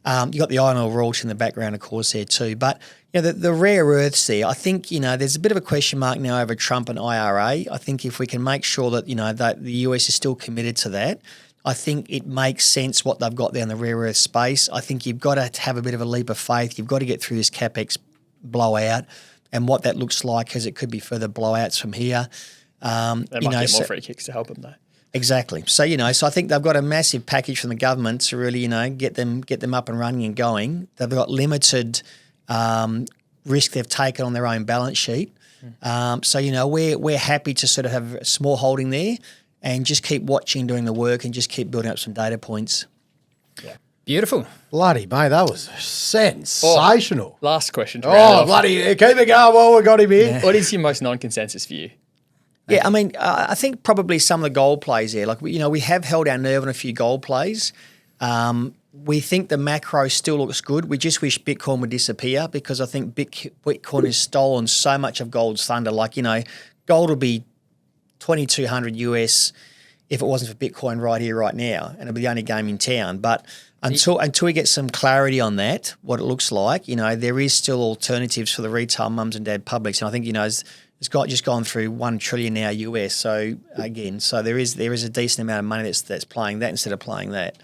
Speaker 4: You've got the iron ore royalty in the background, of course, there too. But the rare earths there, I think, there's a bit of a question mark now over Trump and IRA. I think if we can make sure that, that the US is still committed to that, I think it makes sense what they've got there in the rare earth space. I think you've got to have a bit of a leap of faith. You've got to get through this CapEx blowout and what that looks like, because it could be further blowouts from here.
Speaker 3: They might get more free kicks to help them, though.
Speaker 4: Exactly. So, so I think they've got a massive package from the government to really, get them up and running and going. They've got limited risk they've taken on their own balance sheet. So, we're happy to sort of have a small holding there and just keep watching, doing the work, and just keep building up some data points.
Speaker 2: Yeah. Beautiful.
Speaker 5: Bloody, mate, that was sensational.
Speaker 3: Last question.
Speaker 5: Bloody, keep it going while we got him here.
Speaker 3: Yeah. What is your most non-consensus view?
Speaker 4: Yeah, I mean, I think probably some of the gold plays there. Like, we have held our nerve on a few gold plays. We think the macro still looks good. We just wish Bitcoin would disappear, because I think Bitcoin has stolen so much of gold's thunder. Like, gold would be 2,200 US if it wasn't for Bitcoin right here, right now, and it'd be the only game in town. But Until we get some clarity on that, what it looks like, there is still alternatives for the retail mums and dad publics. And I think, it's just gone through $1 trillion now US. So again, there is a decent amount of money that's playing that instead of playing that.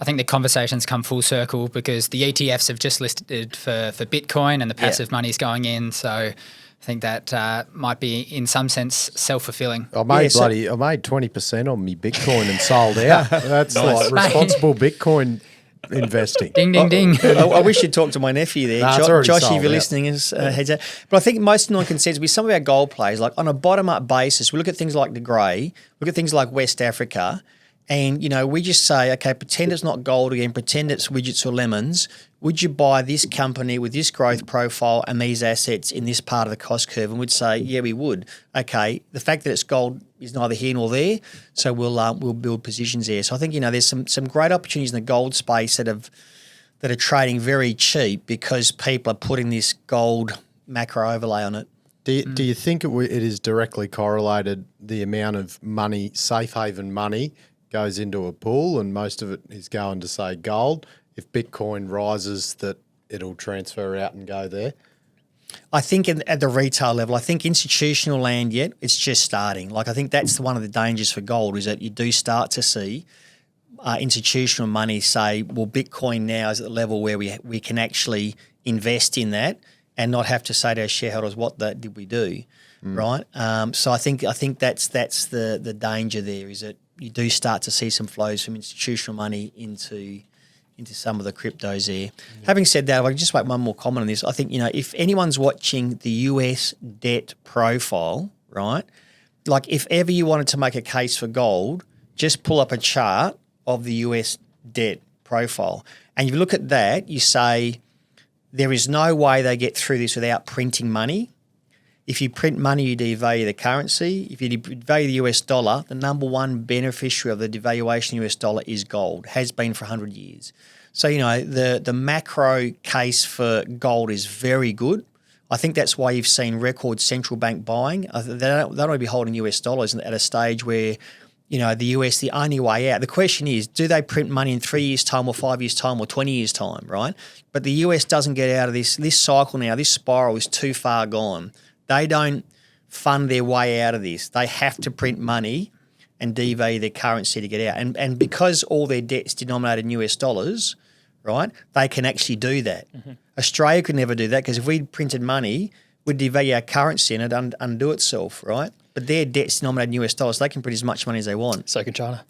Speaker 2: I think the conversations come full circle because the ETFs have just listed for Bitcoin and the passive money's going in. So I think that might be in some sense self-fulfilling.
Speaker 5: I made 20% on me Bitcoin and sold out. That's like responsible Bitcoin investing.
Speaker 2: Ding, ding, ding.
Speaker 4: I wish you'd talk to my nephew there. Josh, if you're listening, heads out. But I think most non-consents, with some of our gold plays, like on a bottom-up basis, we look at things like De Grey, look at things like West Africa, and, we just say, okay, pretend it's not gold again, pretend it's widgets or lemons. Would you buy this company with this growth profile and these assets in this part of the cost curve? And we'd say, yeah, we would. Okay, the fact that it's gold is neither here nor there, so we'll build positions there. So I think, there's some great opportunities in the gold space that are trading very cheap because people are putting this gold macro overlay on it.
Speaker 5: Do you think it is directly correlated, the amount of money, safe haven money, goes into a pool and most of it is going to, say, gold? If Bitcoin rises, that it'll transfer out and go there?
Speaker 4: I think at the retail level, I think institutional land yet, it's just starting. Like I think that's one of the dangers for gold is that you do start to see institutional money say, well, Bitcoin now is at the level where we can actually invest in that and not have to say to our shareholders, what did we do, right? So I think that's the danger there is that you do start to see some flows from institutional money into some of the cryptos there. Having said that, if I can just make one more comment on this, I think, if anyone's watching the US debt profile, right, like if ever you wanted to make a case for gold, just pull up a chart of the US debt profile. And if you look at that, you say there is no way they get through this without printing money. If you print money, you devalue the currency. If you devalue the US dollar, the number one beneficiary of the devaluation of the US dollar is gold, has been for 100 years. So, the macro case for gold is very good. I think that's why you've seen record central bank buying. They don't want to be holding US dollars at a stage where, the US, the only way out. The question is, do they print money in 3 years' time or 5 years' time or 20 years' time, right? But the US doesn't get out of this cycle now. This spiral is too far gone. They don't fund their way out of this. They have to print money and devalue their currency to get out. And because all their debt's denominated in US dollars, right, they can actually do that. Australia could never do that because if we printed money, we'd devalue our currency and it'd undo itself, right? But their debt's denominated in US dollars. They can print as much money as they want.
Speaker 3: So can China.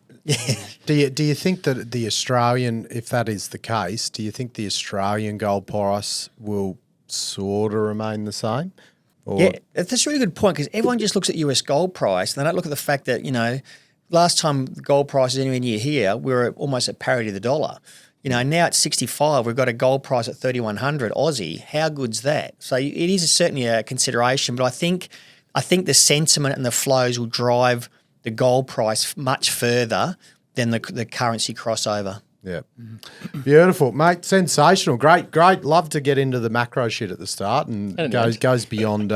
Speaker 5: Do you think that the Australian, if that is the case, do you think the Australian gold price will sort of remain the same?
Speaker 4: Yeah, that's a really good point because everyone just looks at US gold price and they don't look at the fact that, last time the gold price was anywhere near here, we were almost at parity of the dollar. Now at 65, we've got a gold price at 3,100 Aussie. How good's that? So it is certainly a consideration, but I think the sentiment and the flows will drive the gold price much further than the currency crossover.
Speaker 5: Yeah. Beautiful, mate. Sensational. Great. Love to get into the macro shit at the start and goes beyond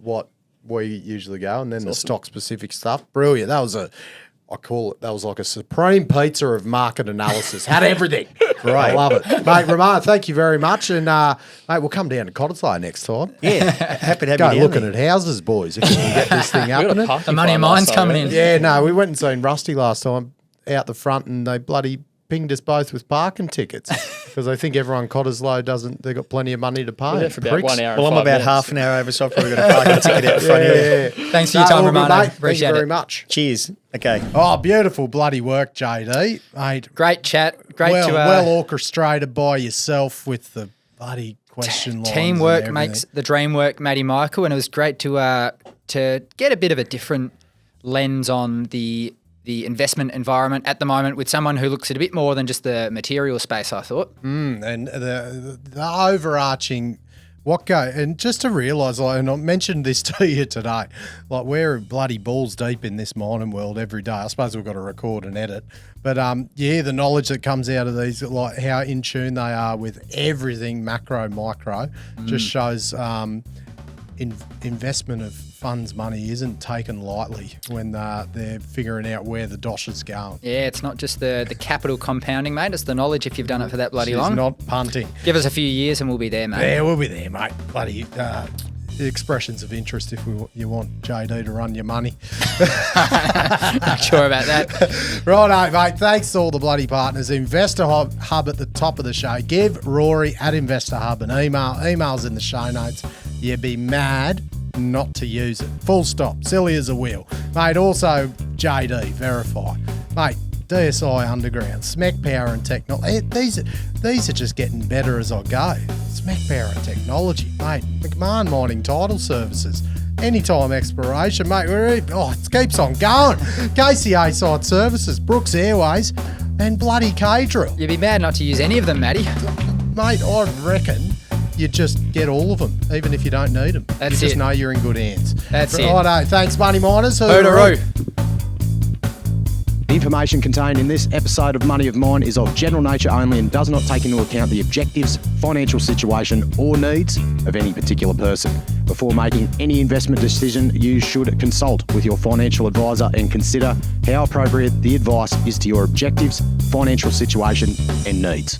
Speaker 5: what we usually go and then the stock specific stuff. Brilliant. That was like a supreme pizza of market analysis. Had everything. Great. I love it. Mate, Romano, thank you very much. And mate, we'll come down to Qld next time.
Speaker 4: Yeah. Happy to have
Speaker 5: Go
Speaker 4: you down
Speaker 5: looking
Speaker 4: there.
Speaker 5: at houses, boys, if we can get this thing happening.
Speaker 2: The money of mine's coming in.
Speaker 5: Yeah, no, we went and seen Rusty last time out the front and they bloody pinged us both with parking tickets because I think everyone Cottesloe they've got plenty of money to pay.
Speaker 3: We're there for about 1 hour.
Speaker 4: Well, I'm about half an hour over, so I've probably got a parking ticket out front here.
Speaker 5: Yeah.
Speaker 2: Thanks for your time,
Speaker 5: all good,
Speaker 2: Romano.
Speaker 5: mate. Thank
Speaker 2: Appreciate
Speaker 5: you very
Speaker 2: it.
Speaker 5: much.
Speaker 4: Cheers. Okay.
Speaker 5: Oh, beautiful bloody work, JD. Mate,
Speaker 2: Great chat. Great to
Speaker 5: well orchestrated by yourself with the bloody question lines.
Speaker 2: teamwork
Speaker 5: and
Speaker 2: makes
Speaker 5: everything.
Speaker 2: the dream work, Matty Michael, and it was great to get a bit of a different lens on the investment environment at the moment with someone who looks at a bit more than just the material space, I thought.
Speaker 5: And the overarching and just to realise, and I mentioned this to you today, like we're bloody balls deep in this mining world every day. I suppose we've got to record and edit, but the knowledge that comes out of these, like how in tune they are with everything macro, micro, just shows
Speaker 1: investment of funds money isn't taken lightly when they're figuring out where the dosh is going.
Speaker 2: Yeah, it's not just the capital compounding, mate. It's the knowledge if you've done it for that bloody
Speaker 1: She's
Speaker 2: long.
Speaker 1: not punting.
Speaker 2: Give us a few years and we'll be there, mate.
Speaker 1: Yeah, we'll be there, mate. Bloody expressions of interest if you want JD to run your money.
Speaker 2: Not sure about that.
Speaker 1: Righto, mate. Thanks to all the bloody partners. InvestorHub at the top of the show. Give Rory at InvestorHub an email. Email's in the show notes. You'd be mad not to use it. Full stop. Silly as a wheel. Mate, also JD, VRIFY. Mate, DSI Underground, SMEC Power and Technology. These are just getting better as I go. SMEC Power and Technology, mate. McMahon Mining Title Services. Anytime exploration, mate. It keeps on going. KCA Site Services, Brooks Airways, and bloody K-Drill.
Speaker 2: You'd be mad not to use any of them, Matty.
Speaker 1: Mate, I reckon you just get all of them, even if you don't need them.
Speaker 2: That's
Speaker 1: you just
Speaker 2: it.
Speaker 1: know you're in good hands.
Speaker 2: That's it.
Speaker 1: Righto, thanks, Money Miners.
Speaker 2: Hoodaroo.
Speaker 6: The information contained in this episode of Money of Mine is of general nature only and does not take into account the objectives, financial situation or needs of any particular person. Before making any investment decision, you should consult with your financial advisor and consider how appropriate the advice is to your objectives, financial situation and needs.